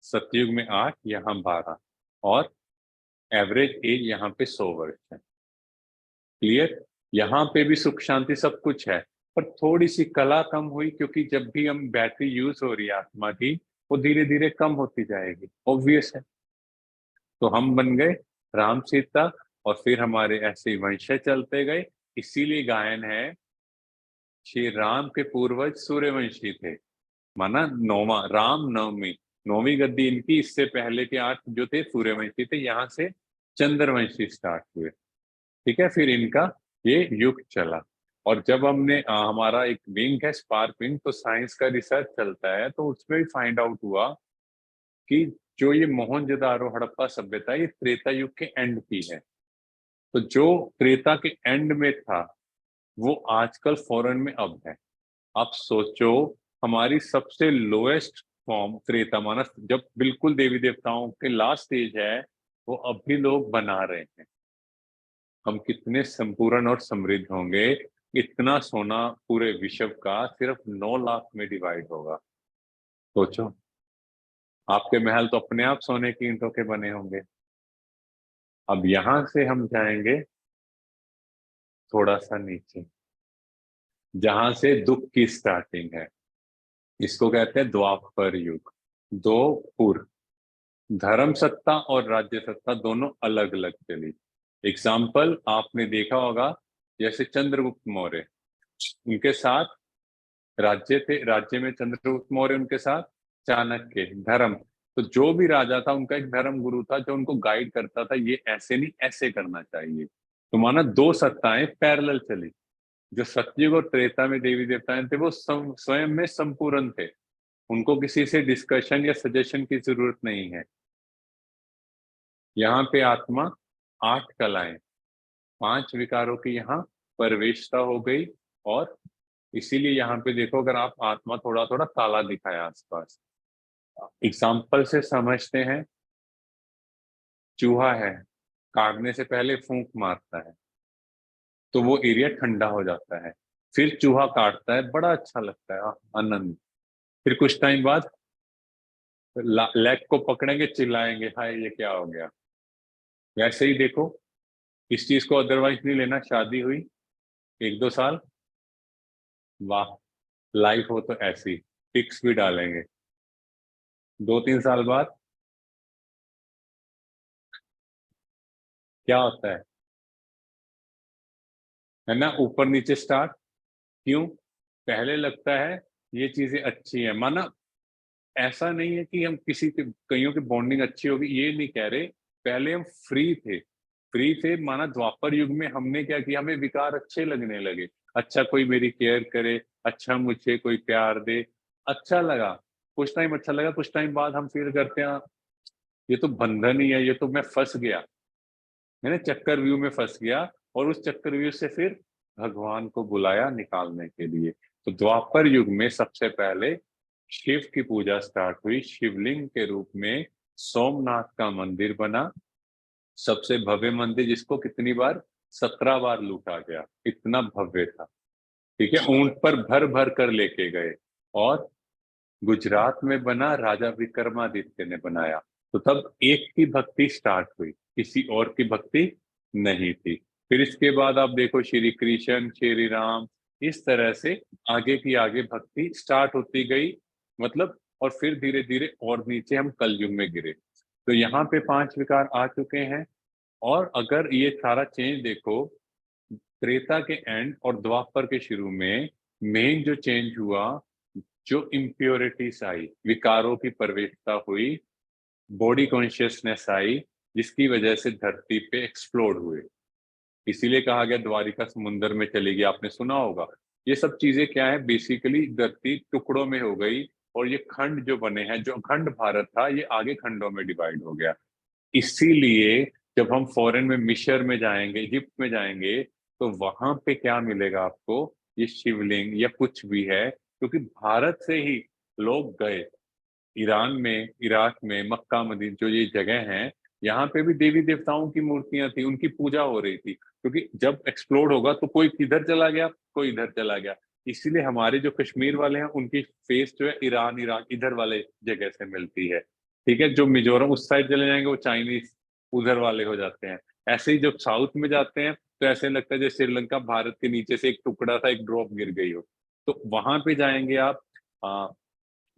सतयुग में 8, यहाँ 12। और एवरेज एज यहाँ पे 100 वर्ष है। क्लियर? यहाँ पे भी सुख शांति सब कुछ है। पर थोड़ी सी कला कम हुई, क्योंकि जब भी हम बैटरी यूज हो रही है आत्मा की, वो धीरे धीरे कम होती जाएगी, ऑब्वियस है। तो हम बन गए राम सीता, और फिर हमारे ऐसे ही वंशज चलते गए। इसीलिए गायन है, श्री राम के पूर्वज सूर्यवंशी थे। माना नौवा राम नवमी, नौवीं गद्दी इनकी। इससे पहले के 8 जो थे सूर्यवंशी थे, यहाँ से चंद्रवंशी स्टार्ट हुए। ठीक है, फिर इनका ये युग चला। और जब हमने हमारा एक विंग है स्पार्क विंग, तो साइंस का रिसर्च चलता है, तो उसमें भी फाइंड आउट हुआ कि जो ये मोहनजोदारो हड़प्पा सभ्यता, ये त्रेता युग के एंड की है। तो जो त्रेता के एंड में था, वो आजकल फॉरेन में अब है। आप सोचो, हमारी सबसे लोएस्ट फॉर्म त्रेता मानस, जब बिल्कुल देवी देवताओं के लास्ट स्टेज है, वो अब भी लोग बना रहे हैं। हम कितने संपूर्ण और समृद्ध होंगे। इतना सोना पूरे विश्व का सिर्फ 9 लाख में डिवाइड होगा। सोचो, आपके महल तो अपने आप सोने की ईंटों के बने होंगे। अब यहां से हम जाएंगे थोड़ा सा नीचे, जहां से दुख की स्टार्टिंग है। इसको कहते हैं द्वापर युग। दो पुर, धर्म सत्ता और राज्य सत्ता दोनों अलग अलग चली। एग्जाम्पल आपने देखा होगा, जैसे चंद्रगुप्त मौर्य, उनके साथ राज्य थे, राज्य में चंद्रगुप्त मौर्य, उनके साथ चाणक्य, धर्म। तो जो भी राजा था, उनका एक धर्म गुरु था जो उनको गाइड करता था, ये ऐसे नहीं ऐसे करना चाहिए। तो माना दो सत्ताएं पैरेलल चली। जो सतयुग और त्रेता में देवी देवताएं थे, वो स्वयं में संपूर्ण थे। उनको किसी से डिस्कशन या सजेशन की जरूरत नहीं है। यहाँ पे आत्मा 8 कलाएं, 5 विकारों की यहाँ प्रवेशता हो गई। और इसीलिए यहाँ पे देखो, अगर आप आत्मा थोड़ा थोड़ा काला दिखाया आसपास। एग्जाम्पल से समझते हैं, चूहा है, काटने से पहले फूंक मारता है, तो वो एरिया ठंडा हो जाता है। फिर चूहा काटता है, बड़ा अच्छा लगता है, आनंद। फिर कुछ टाइम बाद लेग को पकड़ेंगे, चिल्लाएंगे, हाय ये क्या हो गया। वैसे ही देखो, इस चीज को अदरवाइज नहीं लेना। शादी हुई 1-2 साल, वाह, लाइफ हो तो ऐसी, पिक्स भी डालेंगे। 2-3 साल बाद क्या होता है ना, ऊपर नीचे स्टार्ट। क्यों? पहले लगता है ये चीजें अच्छी है, माना ऐसा नहीं है कि हम किसी के कईयों की बॉन्डिंग अच्छी होगी, ये नहीं कह रहे। पहले हम फ्री थे माना द्वापर युग में हमने क्या किया, हमें विकार अच्छे लगने लगे। अच्छा कोई मेरी केयर करे, अच्छा मुझे कोई प्यार दे, अच्छा लगा। कुछ टाइम अच्छा लगा, कुछ टाइम बाद हम फील करते हैं ये तो बंधन ही है, ये तो मैं फंस गया, मैंने चक्कर व्यू में फंस गया। और उस चक्कर व्यू से फिर भगवान को बुलाया निकालने के लिए। तो द्वापर युग में सबसे पहले शिव की पूजा स्टार्ट हुई, शिवलिंग के रूप में सोमनाथ का मंदिर बना। सबसे भव्य मंदिर, जिसको कितनी बार, 17 बार लूटा गया, इतना भव्य था। ठीक है, ऊंट पर भर भर कर लेके गए। और गुजरात में बना, राजा विक्रमादित्य ने बनाया। तो तब एक की भक्ति स्टार्ट हुई, किसी और की भक्ति नहीं थी। फिर इसके बाद आप देखो श्री कृष्ण, श्री राम, इस तरह से आगे की आगे भक्ति स्टार्ट होती गई। मतलब और फिर धीरे धीरे और नीचे हम कलयुग में गिरे। तो यहाँ पे 5 विकार आ चुके हैं। और अगर ये सारा चेंज देखो, त्रेता के एंड और द्वापर के शुरू में मेन जो चेंज हुआ, जो इम्प्योरिटीज आई, विकारों की प्रवेशता हुई, बॉडी कॉन्शियसनेस आई, जिसकी वजह से धरती पे एक्सप्लोड हुए। इसीलिए कहा गया द्वारिका समुंदर में चली गई, आपने सुना होगा। ये सब चीजें क्या है, बेसिकली धरती टुकड़ों में हो गई। और ये खंड जो बने हैं, जो अखंड भारत था, ये आगे खंडों में डिवाइड हो गया। इसीलिए जब हम फॉरेन में मिस्र में जाएंगे, इजिप्ट में जाएंगे, तो वहां पे क्या मिलेगा आपको, ये शिवलिंग या कुछ भी है, क्योंकि भारत से ही लोग गए। ईरान में, इराक में, मक्का मदीना, जो ये जगह हैं, यहाँ पे भी देवी देवताओं की मूर्तियां थी, उनकी पूजा हो रही थी। क्योंकि जब एक्सप्लोड होगा तो कोई किधर चला गया, कोई इधर चला गया। इसीलिए हमारे जो कश्मीर वाले हैं, उनकी फेस जो है ईरान, इराक, इधर वाले जगह से मिलती है। ठीक है, जो मिजोरम उस साइड चले जाएंगे, वो चाइनीज उधर वाले हो जाते हैं। ऐसे ही जब साउथ में जाते हैं, तो ऐसे लगता है जैसे श्रीलंका भारत के नीचे से एक टुकड़ा था, एक ड्रॉप गिर गई हो। तो वहां पे जाएंगे आप,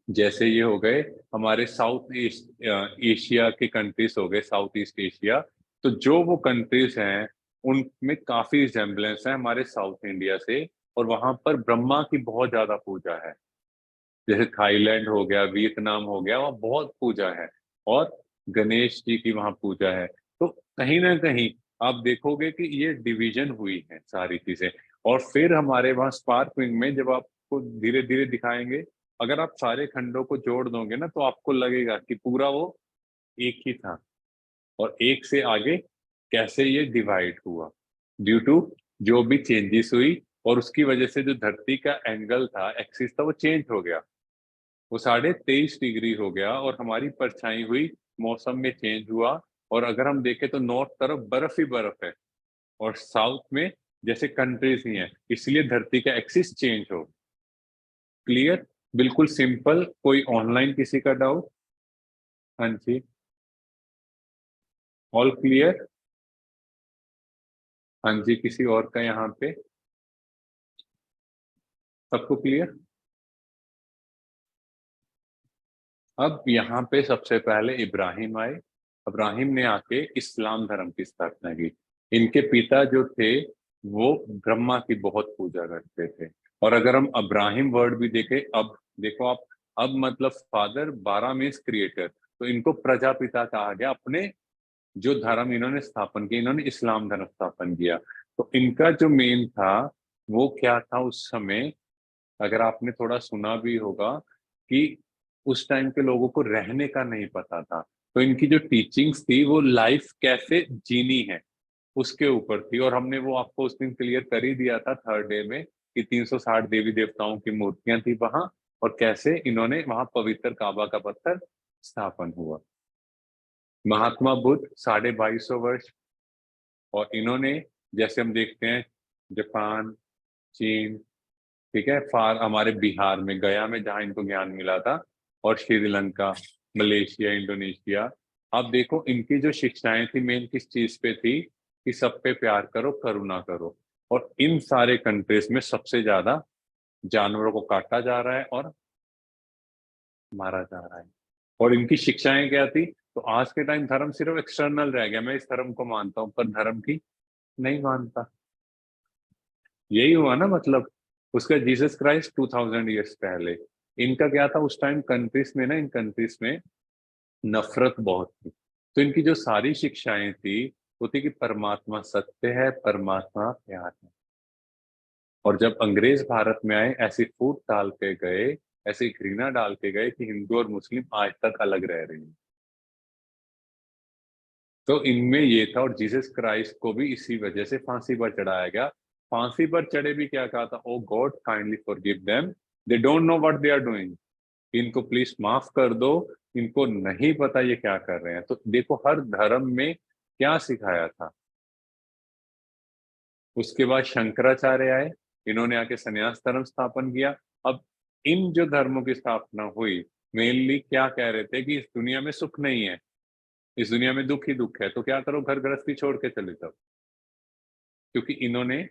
जैसे ये हो गए हमारे साउथ ईस्ट एशिया के कंट्रीज हो गए, साउथ ईस्ट एशिया। तो जो वो कंट्रीज हैं, उनमें काफी रिजेम्बलेंस है हमारे साउथ इंडिया से। और वहां पर ब्रह्मा की बहुत ज्यादा पूजा है। जैसे थाईलैंड हो गया, वियतनाम हो गया, वहाँ बहुत पूजा है। और गणेश जी की वहाँ पूजा है। तो कहीं ना कहीं आप देखोगे कि ये डिवीजन हुई है सारी चीजें। और फिर हमारे वहाँ स्पार्क विंग में जब आपको धीरे धीरे दिखाएंगे, अगर आप सारे खंडों को जोड़ दोगे ना, तो आपको लगेगा कि पूरा वो एक ही था। और एक से आगे कैसे ये डिवाइड हुआ, ड्यू टू जो भी चेंजेस हुई। और उसकी वजह से जो धरती का एंगल था, एक्सिस था, वो चेंज हो गया। वो 23.5 डिग्री हो गया, और हमारी परछाई हुई, मौसम में चेंज हुआ। और अगर हम देखें तो नॉर्थ तरफ बर्फ ही बर्फ है, और साउथ में जैसे कंट्रीज ही हैं, इसलिए धरती का एक्सिस चेंज हो। क्लियर? बिल्कुल सिंपल। कोई ऑनलाइन किसी का डाउट? हाँ जी, ऑल क्लियर। हाँ जी, किसी और का यहाँ पे? सबको क्लियर? अब यहाँ पे सबसे पहले इब्राहिम आए। इब्राहिम ने आके इस्लाम धर्म की स्थापना की। इनके पिता जो थे, वो ब्रह्मा की बहुत पूजा करते थे। और अगर हम अब्राहिम वर्ड भी देखें, अब देखो आप, अब मतलब फादर 12 मीन्स क्रिएटर। तो इनको प्रजापिता कहा गया। अपने जो धर्म इन्होंने स्थापन किया, इन्होंने इस्लाम धर्म स्थापन किया। तो इनका जो मेन था, वो क्या था उस समय, अगर आपने थोड़ा सुना भी होगा, कि उस टाइम के लोगों को रहने का नहीं पता था। तो इनकी जो टीचिंग्स थी, वो लाइफ कैसे जीनी है उसके ऊपर थी। और हमने वो आपको उस दिन क्लियर कर ही दिया था थर्ड डे में, कि 360 देवी देवताओं की मूर्तियां थी वहां। और कैसे इन्होंने वहां पवित्र काबा का पत्थर स्थापन हुआ। महात्मा बुद्ध 2250 वर्ष। और इन्होंने, जैसे हम देखते हैं, जापान, चीन, ठीक है, फार हमारे बिहार में गया में जहाँ इनको ज्ञान मिला था, और श्रीलंका, मलेशिया, इंडोनेशिया। आप देखो इनकी जो शिक्षाएं थी, मेन किस चीज पे थी, कि सब पे प्यार करो, करुणा करो। और इन सारे कंट्रीज में सबसे ज्यादा जानवरों को काटा जा रहा है और मारा जा रहा है। और इनकी शिक्षाएं क्या थी? तो आज के टाइम धर्म सिर्फ एक्सटर्नल रह गया, मैं इस धर्म को मानता हूं पर धर्म की नहीं मानता। यही हुआ ना, मतलब उसका जीसस क्राइस्ट 2000 ईयर्स पहले। इनका क्या था उस टाइम कंट्रीज में ना, इन कंट्रीज में नफरत बहुत थी। तो इनकी जो सारी शिक्षाएं थी वो थी कि परमात्मा सत्य है, परमात्मा प्यार है। और जब अंग्रेज भारत में आए, ऐसी फूट डाल के गए, ऐसी घृणा डाल के गए कि हिंदू और मुस्लिम आज तक अलग रह रहे हैं। तो इनमें ये था, और जीसस क्राइस्ट को भी इसी वजह से फांसी पर चढ़ाया गया। फांसी पर चढ़े भी क्या कहा था, oh God kindly forgive them, they don't know what they are doing. इनको प्लीज माफ कर दो, इनको नहीं पता ये क्या कर रहे हैं। तो देखो हर धर्म में क्या सिखाया था। उसके बाद शंकराचार्य आए, इन्होंने आके संन्यास धर्म स्थापन किया। अब इन जो धर्मों की स्थापना हुई, मेनली क्या कह रहे थे कि इस दुनिया में सुख नहीं है, इस दुनिया में दुख ही दुख है, तो क्या करो, घर गृहस्थी छोड़ के चले जाओ। क्योंकि इन्होंने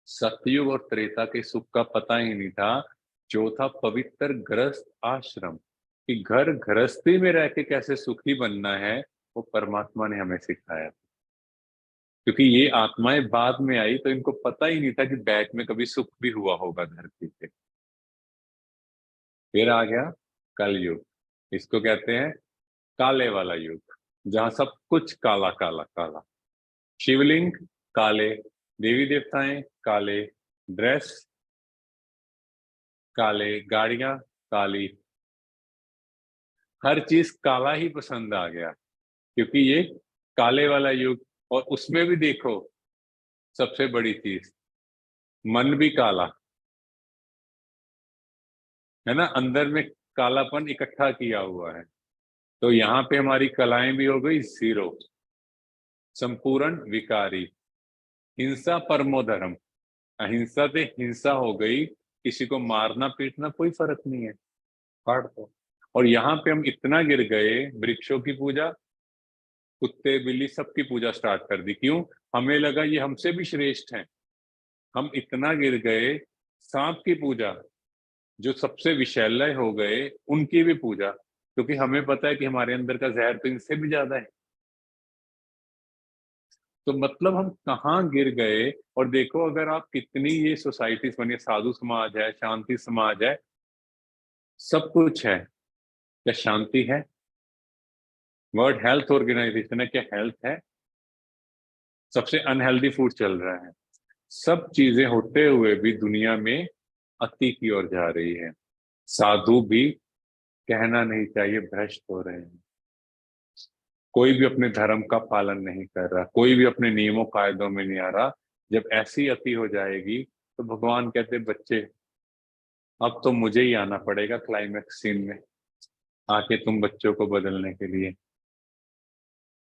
सतयुग और त्रेता के सुख का पता ही नहीं था। जो था पवित्र गृहस्थ आश्रम, कि घर गृहस्थी में रह के कैसे सुखी बनना है, वो परमात्मा ने हमें सिखाया। क्योंकि ये आत्माएं बाद में आई तो इनको पता ही नहीं था कि बैक में कभी सुख भी हुआ होगा धरती पे। फिर आ गया कलयुग, इसको कहते हैं काले वाला युग, जहां सब कुछ काला काला काला। शिवलिंग काले, देवी देवताएं काले, ड्रेस काले, गाड़ियां काली, हर चीज काला ही पसंद आ गया, क्योंकि ये काले वाला युग। और उसमें भी देखो सबसे बड़ी चीज, मन भी काला है ना, अंदर में कालापन इकट्ठा किया हुआ है। तो यहाँ पे हमारी कलाएं भी हो गई जीरो, संपूर्ण विकारी, हिंसा परमो धर्म, अहिंसा से हिंसा हो गई, किसी को मारना पीटना कोई फर्क नहीं है, काट दो। और यहाँ पे हम इतना गिर गए, वृक्षों की पूजा, कुत्ते बिल्ली सबकी पूजा स्टार्ट कर दी। क्यों? हमें लगा ये हमसे भी श्रेष्ठ हैं। हम इतना गिर गए, सांप की पूजा, जो सबसे विषैले हो गए उनकी भी पूजा, क्योंकि हमें पता है कि हमारे अंदर का जहर तो इनसे भी ज्यादा है। तो मतलब हम कहाँ गिर गए। और देखो अगर आप कितनी ये सोसाइटीज बनी, साधु समाज है, शांति समाज है, सब कुछ है, क्या शांति है? वर्ल्ड हेल्थ ऑर्गेनाइजेशन है, क्या हेल्थ है? सबसे अनहेल्दी फूड चल रहा है। सब चीजें होते हुए भी दुनिया में अति की ओर जा रही है। साधु भी, कहना नहीं चाहिए, भ्रष्ट हो रहे हैं। कोई भी अपने धर्म का पालन नहीं कर रहा, कोई भी अपने नियमों कायदों में नहीं आ रहा। जब ऐसी अति हो जाएगी तो भगवान कहते, बच्चे अब तो मुझे ही आना पड़ेगा क्लाइमैक्स सीन में, आके तुम बच्चों को बदलने के लिए।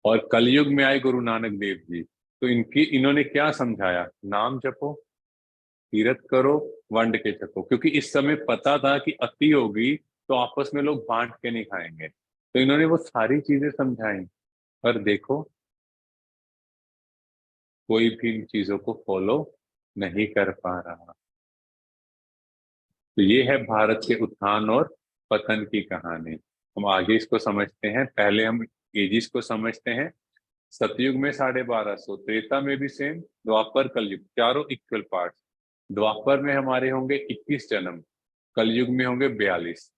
और कलयुग में आए गुरु नानक देव जी, तो इन्होंने क्या समझाया, नाम जपो, तीरथ करो, वंड के छको। क्योंकि इस समय पता था कि अति होगी तो आपस में लोग बांट के नहीं खाएंगे, तो इन्होंने वो सारी चीजें समझाई। पर देखो कोई भी इन चीजों को फॉलो नहीं कर पा रहा। तो ये है भारत के उत्थान और पतन की कहानी। हम आगे इसको समझते हैं, पहले हम एजिस को समझते हैं। सतयुग में 1250, त्रेता में भी सेम, द्वापर कलयुग चारों इक्वल पार्ट्स। द्वापर में हमारे होंगे 21 जन्म, कलयुग में होंगे 42।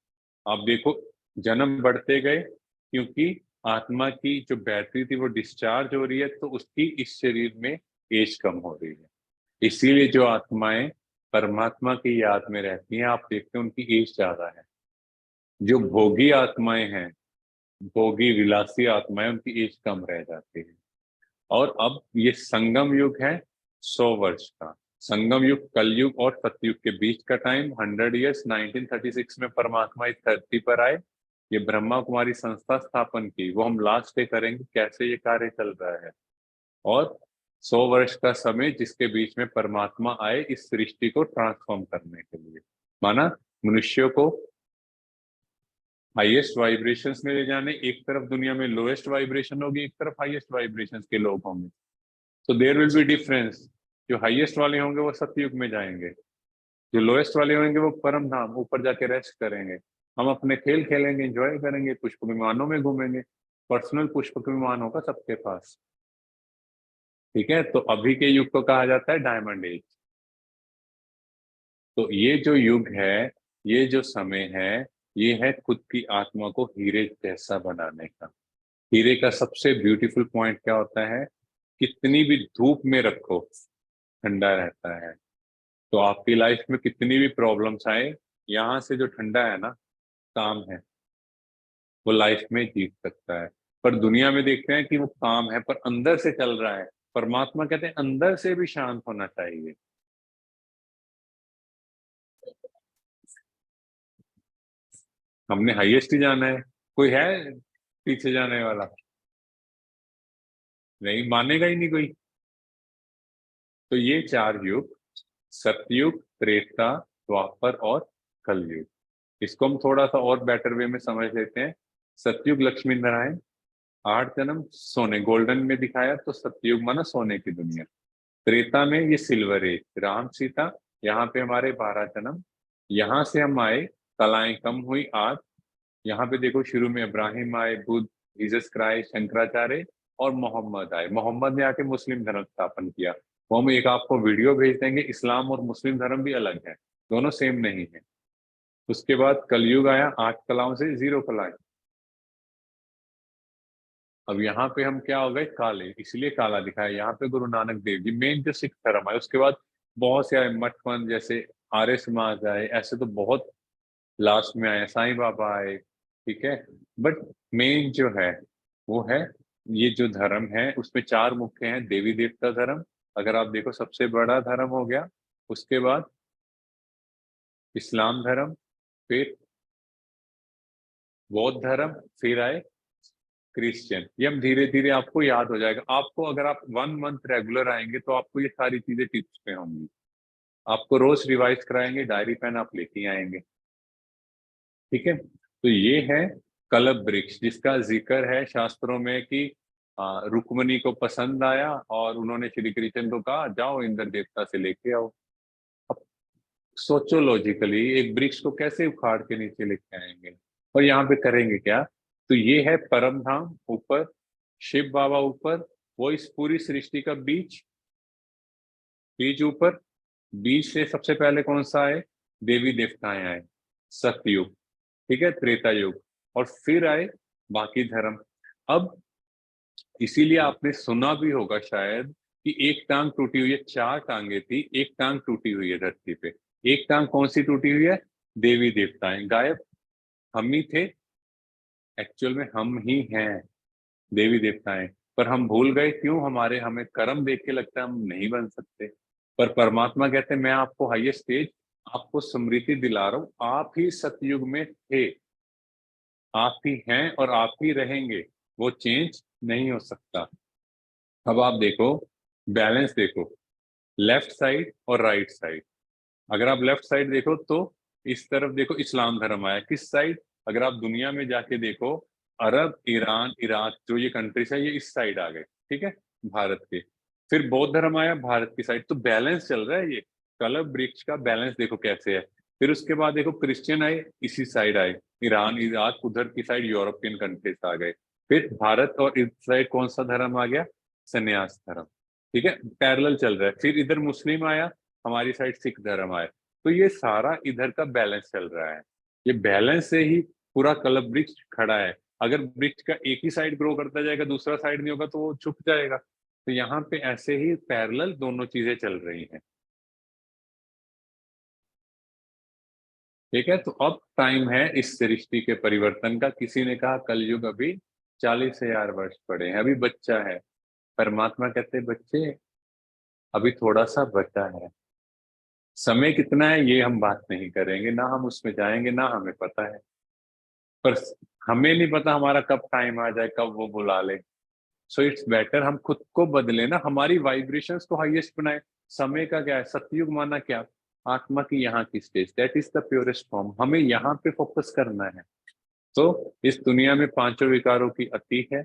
आप देखो जन्म बढ़ते गए, क्योंकि आत्मा की जो बैटरी थी वो डिस्चार्ज हो रही है, तो उसकी इस शरीर में एज कम हो रही है। इसीलिए जो आत्माएं परमात्मा की याद में रहती हैं, आप देखते हैं उनकी एज ज्यादा है। जो भोगी आत्माएं हैं, भोगी विलासी आत्माएं, उनकी एज कम रह जाती है। और अब ये संगम युग है 100 वर्ष का। संगम युग कलयुग और सतयुग के बीच का टाइम 100 ईयर्स। 1936 में परमात्मा इस धरती पर आए, ये ब्रह्मा कुमारी संस्था स्थापन की, वो हम लास्ट डे करेंगे कैसे ये कार्य चल रहा है। और 100 वर्ष का समय जिसके बीच में परमात्मा आए इस सृष्टि को ट्रांसफॉर्म करने के लिए, माना मनुष्यों को हाईएस्ट वाइब्रेशंस में ले जाने। एक तरफ दुनिया में लोएस्ट वाइब्रेशन होगी, एक तरफ हाईएस्ट वाइब्रेशंस के लोग होंगे। तो देयर विल बी डिफरेंस। जो हाईएस्ट वाले होंगे वो सतयुग में जाएंगे, जो लोएस्ट वाले होंगे वो परम धाम ऊपर जाके रेस्ट करेंगे। हम अपने खेल खेलेंगे, एंजॉय करेंगे, पुष्प विमानों में घूमेंगे। पर्सनल पुष्पक विमान होगा सबके पास। ठीक है, तो अभी के युग को कहा जाता है डायमंड एज। तो ये जो युग है, ये जो समय है, ये है खुद की आत्मा को हीरे जैसा बनाने का। हीरे का सबसे ब्यूटीफुल पॉइंट क्या होता है? कितनी भी धूप में रखो, ठंडा रहता है। तो आपकी लाइफ में कितनी भी प्रॉब्लम्स आए, यहाँ से जो ठंडा है ना, काम है, वो लाइफ में जीत सकता है। पर दुनिया में देखते हैं कि वो काम है पर अंदर से चल रहा है। परमात्मा कहते हैं अंदर से भी शांत होना चाहिए। हमने हाईएस्ट ही जाना है, कोई है पीछे जाने वाला? नहीं मानेगा ही नहीं कोई। तो ये चार युग, सतयुग, त्रेता, द्वापर और कलयुग, इसको हम थोड़ा सा और बेटर वे में समझ लेते हैं। सतयुग लक्ष्मी नारायण, 8 जन्म सोने गोल्डन में दिखाया, तो सतयुग माना सोने की दुनिया। त्रेता में ये सिल्वर एज, राम सीता, यहाँ पे हमारे 12 जन्म, यहाँ से हम आए, कलाएं कम हुई आज। यहाँ पे देखो शुरू में इब्राहिम आए, बुद्ध, जीसस क्राइस्ट, शंकराचार्य और मोहम्मद आए। मोहम्मद ने आके मुस्लिम धर्म स्थापन किया। वो हम एक आपको वीडियो भेज देंगे, इस्लाम और मुस्लिम धर्म भी अलग है, दोनों सेम नहीं है। उसके बाद कलयुग आया, 8 कलाओं से 0 कलाएं। अब यहाँ पे हम क्या हो गए? काले, इसलिए काला दिखाया। यहाँ पे गुरु नानक देव जी, मेन जो सिख धर्म है। उसके बाद बहुत से आए, मठपंथ जैसे आर्य समाज आए, ऐसे तो बहुत लास्ट में आए, साईं बाबा आए। ठीक है, बट मेन जो है वो है, ये जो धर्म है उसमें चार मुख्य हैं। देवी देवता धर्म, अगर आप देखो सबसे बड़ा धर्म हो गया। उसके बाद इस्लाम धर्म, फिर बौद्ध धर्म, फिर आए क्रिश्चियन। ये हम धीरे धीरे आपको याद हो जाएगा। आपको अगर आप 1 मंथ रेगुलर आएंगे तो आपको ये सारी चीजें टिप्स पे होंगी। आपको रोज रिवाइज कराएंगे, डायरी पेन आप लेके आएंगे। ठीक है, तो ये है कलप वृक्ष, जिसका जिक्र है शास्त्रों में कि रुक्मणी को पसंद आया और उन्होंने श्री कृष्ण को कहा जाओ इंद्र देवता से लेके आओ। अब सोचो लॉजिकली, एक वृक्ष को कैसे उखाड़ के नीचे लेके आएंगे? और यहाँ पे करेंगे क्या? तो ये है परम धाम ऊपर, शिव बाबा ऊपर, वो इस पूरी सृष्टि का बीज, बीज ऊपर। बीज से सबसे पहले कौन सा आए? देवी देवताएं आए, सतयुग। ठीक है, त्रेता युग, और फिर आए बाकी धर्म। अब इसीलिए आपने सुना भी होगा शायद कि एक टांग टूटी हुई है, चार टांगे थी, एक टांग टूटी हुई है धरती पे। एक टांग कौन सी टूटी हुई है? देवी देवताएं गायब, हम ही थे। एक्चुअल में हम ही हैं देवी देवताएं, पर हम भूल गए। क्यों? हमारे हमें कर्म देख के लगता है हम नहीं बन सकते। पर परमात्मा कहते हैं मैं आपको हाईएस्ट स्टेज, आपको स्मृति दिला रहा हूं, आप ही सतयुग में थे, आप ही हैं और आप ही रहेंगे। वो चेंज नहीं हो सकता। अब आप देखो, बैलेंस देखो, लेफ्ट साइड और राइट साइड। अगर आप लेफ्ट साइड देखो तो इस तरफ देखो, इस्लाम धर्म आया। किस साइड? अगर आप दुनिया में जाके देखो, अरब, ईरान, इराक, जो ये कंट्रीज है, ये इस साइड आ गए। ठीक है, भारत के। फिर बौद्ध धर्म आया भारत की साइड, तो बैलेंस चल रहा है। ये कलम वृक्ष का बैलेंस देखो कैसे है। फिर उसके बाद देखो क्रिश्चियन आए, इसी साइड आए, ईरान, इराक, उधर की साइड यूरोपियन कंट्रीज आ गए। फिर भारत और इस साइड कौन सा धर्म आ गया? संन्यास धर्म। ठीक है, पैरेलल चल रहा है। फिर इधर मुस्लिम आया, हमारी साइड सिख धर्म आए। तो ये सारा इधर का बैलेंस चल रहा है। ये बैलेंस से ही पूरा कल्प वृक्ष खड़ा है। अगर वृक्ष का एक ही साइड ग्रो करता जाएगा, दूसरा साइड नहीं होगा, तो वो झुक जाएगा। तो यहाँ पे ऐसे ही पैरेलल दोनों चीजें चल रही हैं। ठीक है, तो अब टाइम है इस सृष्टि के परिवर्तन का। किसी ने कहा कलयुग अभी 40,000 वर्ष पड़े हैं, अभी बच्चा है। परमात्मा कहते हैं बच्चे अभी थोड़ा सा बचा है। समय कितना है ये हम बात नहीं करेंगे, ना हम उसमें जाएंगे, ना हमें पता है। पर हमें नहीं पता हमारा कब टाइम आ जाए, कब वो बुला ले। सो इट्स बेटर हम खुद को बदले ना, हमारी वाइब्रेशंस को हाईएस्ट बनाए। समय का क्या है? सतयुग माना क्या? आत्मा की यहाँ की stage, that is the purest form. हमें यहाँ पे फोकस करना है। तो इस दुनिया में पांचों विकारों की अति है।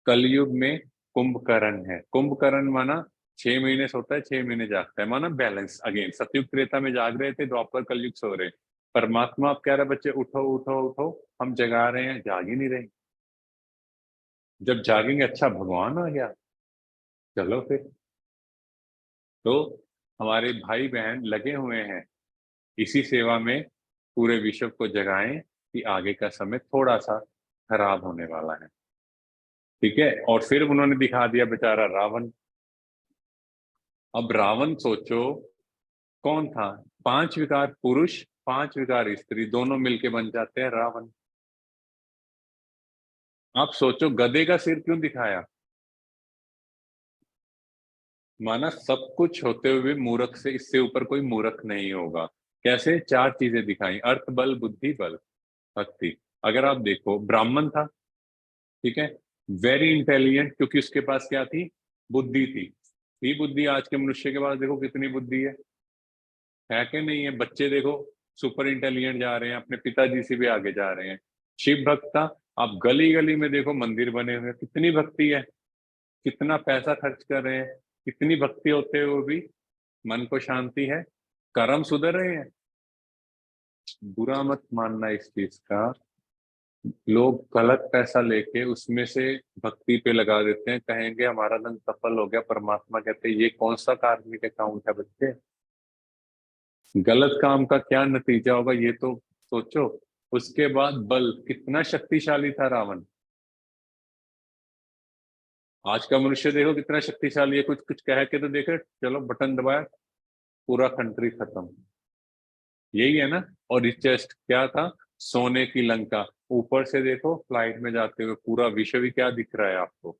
कलयुग में कुंभकर्ण है। कुंभकर्ण माना 6 महीने सोता है, 6 महीने जागता है, माना बैलेंस। अगेन सतयुग त्रेता में जाग रहे थे, द्वापर कलयुग सो रहे। परमात्मा आप कह रहे बच्चे उठो उठो उठो, हम जगा रहे हैं, जाग ही नहीं रहे। जब जागेंगे अच्छा भगवान आ गया, चलो फिर। तो हमारे भाई बहन लगे हुए हैं इसी सेवा में, पूरे विश्व को जगाएं कि आगे का समय थोड़ा सा खराब होने वाला है। ठीक है, और फिर उन्होंने दिखा दिया बेचारा रावण। अब रावण सोचो कौन था, 5 विकार पुरुष 5 विकार स्त्री दोनों मिलके बन जाते हैं रावण। आप सोचो गधे का सिर क्यों दिखाया, माना सब कुछ होते हुए मूर्ख से, इससे ऊपर कोई मूर्ख नहीं होगा। कैसे, 4 चीजें दिखाई, अर्थ बल बुद्धि बल भक्ति। अगर आप देखो ब्राह्मण था, ठीक है, वेरी इंटेलिजेंट, क्योंकि उसके पास क्या थी, बुद्धि थी। थी बुद्धि, आज के मनुष्य के पास देखो कितनी बुद्धि है कि नहीं है। बच्चे देखो सुपर इंटेलिजेंट जा रहे हैं, अपने पिताजी से भी आगे जा रहे हैं। शिव भक्त था, आप गली गली में देखो मंदिर बने हुए हैं, कितनी भक्ति है, कितना पैसा खर्च कर रहे हैं, कितनी भक्ति होते हुए भी मन को शांति है, कर्म सुधर रहे हैं। बुरा मत मानना इस चीज का, लोग गलत पैसा लेके उसमें से भक्ति पे लगा देते हैं, कहेंगे हमारा धन सफल हो गया। परमात्मा कहते हैं ये कौन सा कार्मिक अकाउंट है बच्चे, गलत काम का क्या नतीजा होगा ये तो सोचो। उसके बाद बल, कितना शक्तिशाली था रावण। आज का मनुष्य देखो कितना शक्तिशाली है, कुछ कुछ कह के तो देखे, चलो बटन दबाया, पूरा कंट्री खत्म। यही है ना। और रिचेस्ट क्या था, सोने की लंका। ऊपर से देखो फ्लाइट में जाते हुए पूरा विश्व ही क्या दिख रहा है आपको,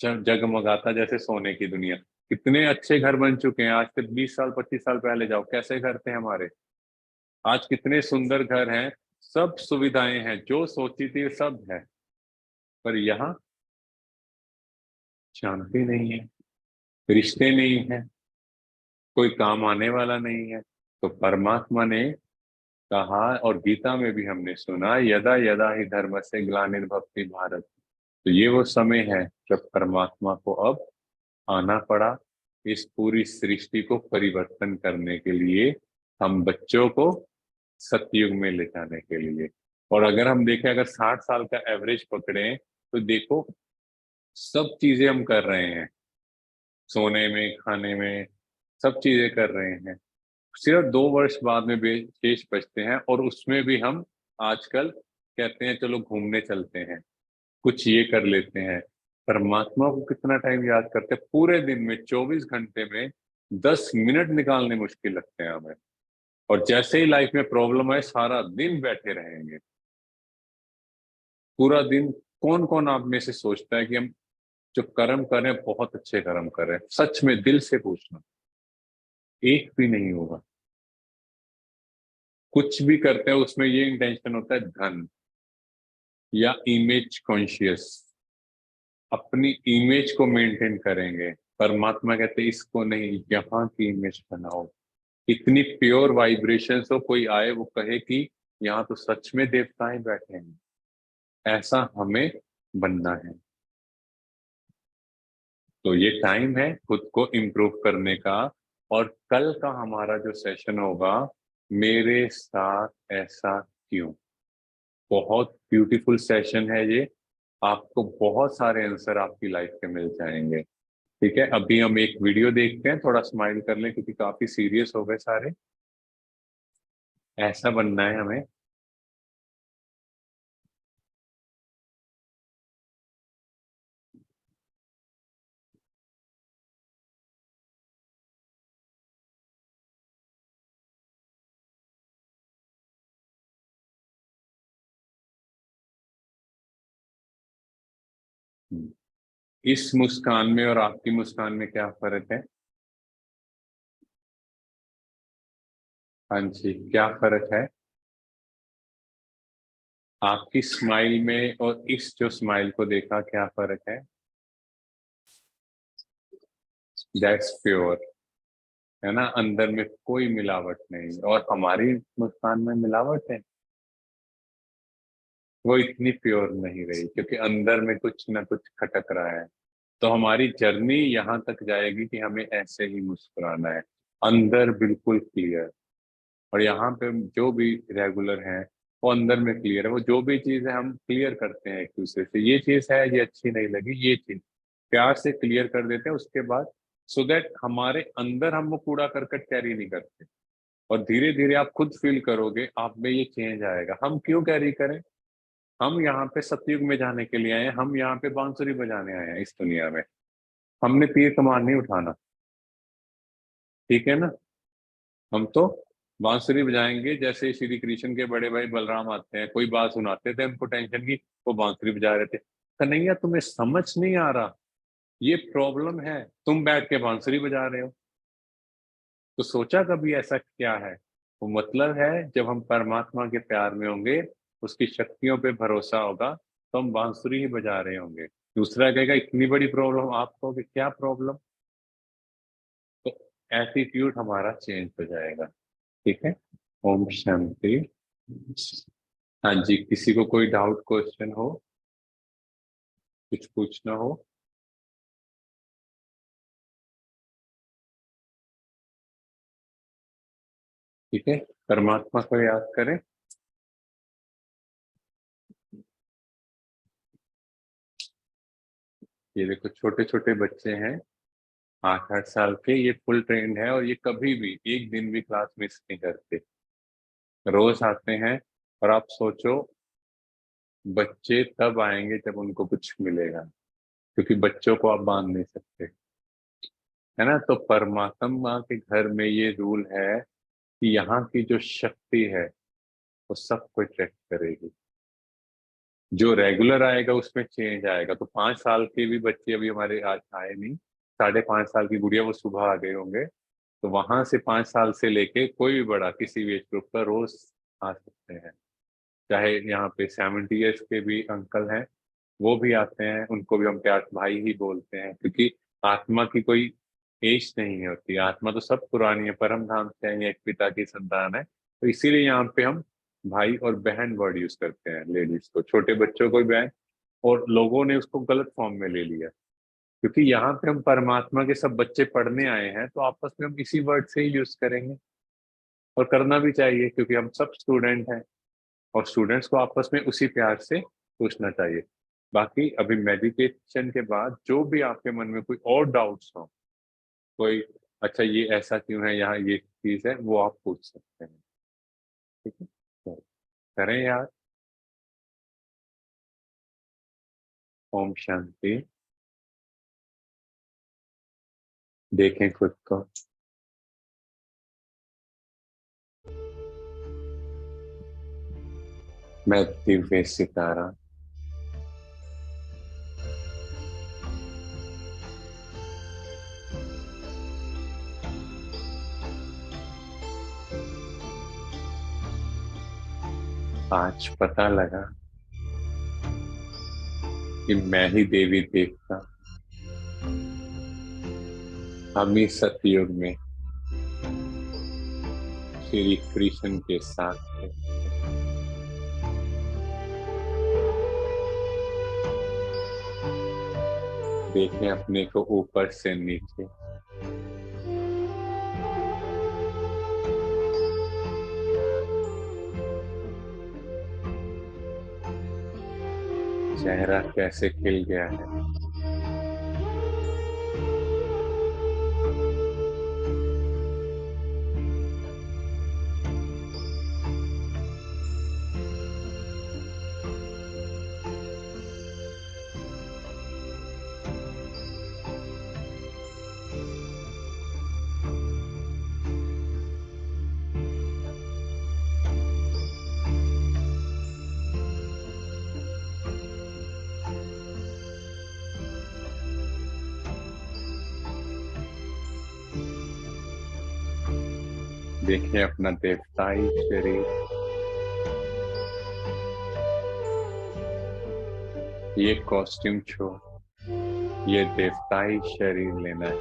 जगमगाता जैसे सोने की दुनिया। कितने अच्छे घर बन चुके हैं, आज से 20 साल 25 साल पहले जाओ कैसे घर थे हमारे, आज कितने सुंदर घर हैं, सब सुविधाएं हैं, जो सोची थी सब है। पर यहाँ शांति नहीं है, रिश्ते नहीं है, कोई काम आने वाला नहीं है। तो परमात्मा ने कहा, और गीता में भी हमने सुना, यदा यदा ही धर्म से ग्लानिर्भवति भारत। तो ये वो समय है जब परमात्मा को अब आना पड़ा इस पूरी सृष्टि को परिवर्तन करने के लिए, हम बच्चों को सतयुग में ले जाने के लिए। और अगर हम देखें, अगर 60 साल का एवरेज पकड़े तो देखो सब चीजें हम कर रहे हैं, सोने में खाने में सब चीजें कर रहे हैं। सिर्फ 2 वर्ष बाद में शेष बचते हैं, और उसमें भी हम आजकल कहते हैं चलो घूमने चलते हैं, कुछ ये कर लेते हैं। परमात्मा को कितना टाइम याद करते हैं, पूरे दिन में 24 घंटे में 10 मिनट निकालने मुश्किल लगते हैं हमें। और जैसे ही लाइफ में प्रॉब्लम आए सारा दिन बैठे रहेंगे, पूरा दिन। कौन कौन आप में से सोचता है कि हम जो कर्म कर रहे हैं बहुत अच्छे कर्म कर रहे हैं, सच में दिल से पूछना, एक भी नहीं होगा। कुछ भी करते हैं उसमें ये इंटेंशन होता है धन या इमेज कॉन्शियस, अपनी इमेज को मेंटेन करेंगे। परमात्मा कहते हैं इसको नहीं, यहाँ की इमेज बनाओ, इतनी प्योर वाइब्रेशंस हो, कोई आए वो कहे कि यहाँ तो सच में देवताएं बैठे हैं। ऐसा हमें बनना है। तो ये टाइम है खुद को इम्प्रूव करने का। और कल का हमारा जो सेशन होगा, मेरे साथ ऐसा क्यों, बहुत ब्यूटीफुल सेशन है ये। आपको बहुत सारे आंसर आपकी लाइफ के मिल जाएंगे। ठीक है, अभी हम एक वीडियो देखते हैं, थोड़ा स्माइल कर लें क्योंकि काफी सीरियस हो गए सारे। ऐसा बनना है हमें। इस मुस्कान में और आपकी मुस्कान में क्या फर्क है, हाँ जी क्या फर्क है, आपकी स्माइल में और इस जो स्माइल को देखा क्या फर्क है। दैट्स प्योर, है ना, अंदर में कोई मिलावट नहीं। और हमारी मुस्कान में मिलावट है, वो इतनी प्योर नहीं रही क्योंकि अंदर में कुछ ना कुछ खटक रहा है। तो हमारी जर्नी यहाँ तक जाएगी कि हमें ऐसे ही मुस्कुराना है, अंदर बिल्कुल क्लियर। और यहाँ पे जो भी रेगुलर हैं वो अंदर में क्लियर है। वो जो भी चीज है हम क्लियर करते हैं एक दूसरे से, ये चीज है, ये अच्छी नहीं लगी, ये चीज प्यार से क्लियर कर देते हैं उसके बाद, सो दैट हमारे अंदर हम वो कूड़ा करकट कैरी नहीं करते। और धीरे धीरे आप खुद फील करोगे आप में ये चेंज आएगा। हम क्यों कैरी करें? हम यहाँ पे सतयुग में जाने के लिए आए हैं, हम यहाँ पे बांसुरी बजाने आए हैं इस दुनिया में। हमने तीर कमान नहीं उठाना, ठीक है ना? हम तो बांसुरी बजाएंगे। जैसे श्री कृष्ण के बड़े भाई बलराम आते हैं, कोई बात सुनाते थे उनको टेंशन की, वो बांसुरी बजा रहे थे। कन्हैया तुम्हें समझ नहीं आ रहा, ये प्रॉब्लम है, तुम बैठ के बांसुरी बजा रहे हो। तो सोचा कभी ऐसा क्या है? वो मतलब है जब हम परमात्मा के प्यार में होंगे, उसकी शक्तियों पे भरोसा होगा, तो हम बांसुरी ही बजा रहे होंगे। दूसरा कहेगा इतनी बड़ी प्रॉब्लम, आप कहोगे क्या प्रॉब्लम? तो एटीट्यूड हमारा चेंज हो जाएगा। ठीक है। ओम शांति। हाँ जी, किसी को कोई डाउट क्वेश्चन हो, कुछ पूछना हो? ठीक है, परमात्मा को याद करें। ये देखो छोटे छोटे बच्चे हैं, 8-8 साल के, ये फुल ट्रेंड है और ये कभी भी एक दिन भी क्लास मिस नहीं करते, रोज आते हैं। और आप सोचो, बच्चे तब आएंगे जब उनको कुछ मिलेगा, क्योंकि बच्चों को आप बांध नहीं सकते, है ना? तो परमात्मा के घर में ये रूल है कि यहाँ की जो शक्ति है वो सबको अट्रैक्ट करेगी। जो रेगुलर आएगा उसमें चेंज आएगा। तो 5 साल के भी बच्चे अभी हमारे आज आए नहीं, 5.5 साल की गुड़िया वो सुबह आ गए होंगे। तो वहां से 5 साल से लेके कोई भी बड़ा किसी भी एज ग्रुप का रोज आ सकते हैं। चाहे यहाँ पे 70 ईयर्स के भी अंकल हैं, वो भी आते हैं, उनको भी हम प्यार से भाई ही बोलते हैं, क्योंकि आत्मा की कोई एज नहीं होती। आत्मा तो सब पुरानी है, परम धाम से आई है, एक पिता की संतान है। तो इसीलिए यहाँ पे हम भाई और बहन वर्ड यूज करते हैं, लेडीज को, छोटे बच्चों को भी बहन। और लोगों ने उसको गलत फॉर्म में ले लिया, क्योंकि यहाँ पे हम परमात्मा के सब बच्चे पढ़ने आए हैं, तो आपस में हम इसी वर्ड से ही यूज करेंगे। और करना भी चाहिए, क्योंकि हम सब स्टूडेंट हैं, और स्टूडेंट्स को आपस में उसी प्यार से पूछना चाहिए। बाकी अभी मेडिटेशन के बाद जो भी आपके मन में कोई और डाउट्स हो, कोई अच्छा ये ऐसा क्यों है, यहाँ ये चीज है, वो आप पूछ सकते हैं। ठीक है, तो करें यार। ओम शांति। देखें खुद को। मैं दिव्य सितारा, आज पता लगा कि मैं ही देवी देवता, हम ही सतयुग में श्री कृष्ण के साथ थे। देखें अपने को ऊपर से नीचे, चेहरा कैसे खिल गया है। देखें अपना देवताई शरीर, ये कॉस्ट्यूम छोड़ ये देवताई शरीर लेना है।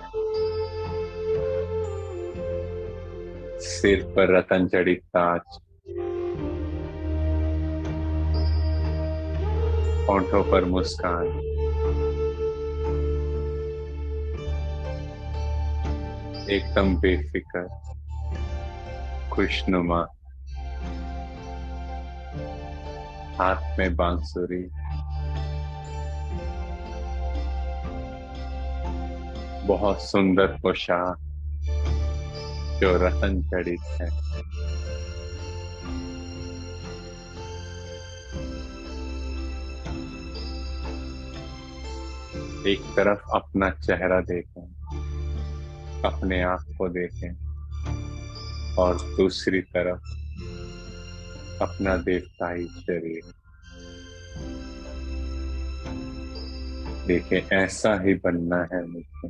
सिर पर रतन जड़ित ताज, होठों पर मुस्कान, एकदम बेफिक्र, खुशनुमा, हाथ में बांसुरी, बहुत सुंदर पोशाक जो रतन जड़ित है। एक तरफ अपना चेहरा देखें, अपने आप को देखें, और दूसरी तरफ अपना देवताई शरीर देखें। ऐसा ही बनना है मुझे।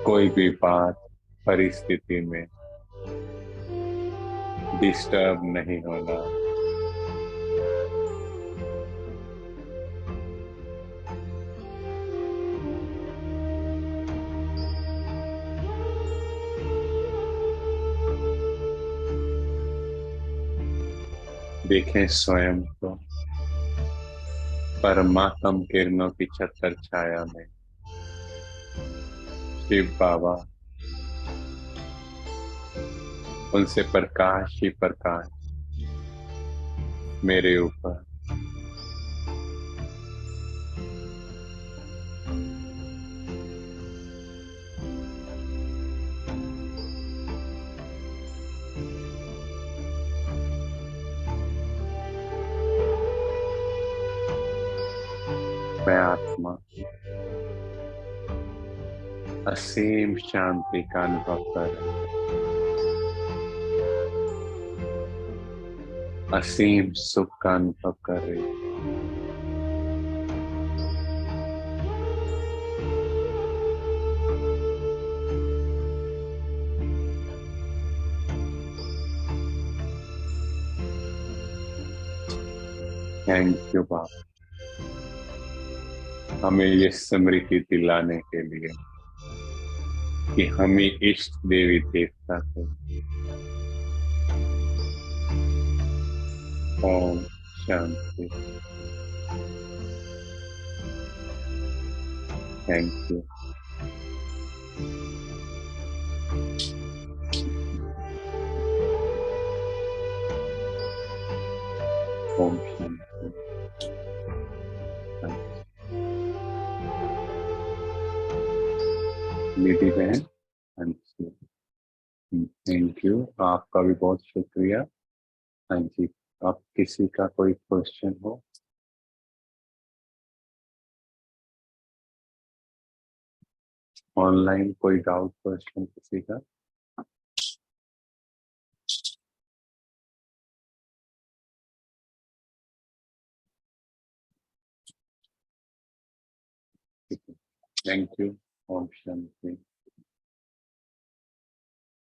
कोई भी बात, परिस्थिति में डिस्टर्ब नहीं होना। देखें स्वयं को परमात्म किरणों की छत्र छाया में। शिव बाबा, उनसे प्रकाश ही प्रकाश मेरे ऊपर। मैं आत्मा असीम शांति का अनुभव कर रही हूँ, असीम सुख का अनुभव कर रही हूँ। थैंक यू बाबा, हमें ये स्मृति दिलाने के लिए कि हमें इष्ट देवी देवता को। ओम शांति। Thank you. ओम शांति। निधि बहन, हाँ जी, थैंक यू, आपका भी बहुत शुक्रिया। हाँ जी, आप किसी का कोई क्वेश्चन हो? ऑनलाइन कोई डाउट क्वेश्चन किसी का? Thank you. ओम शांति।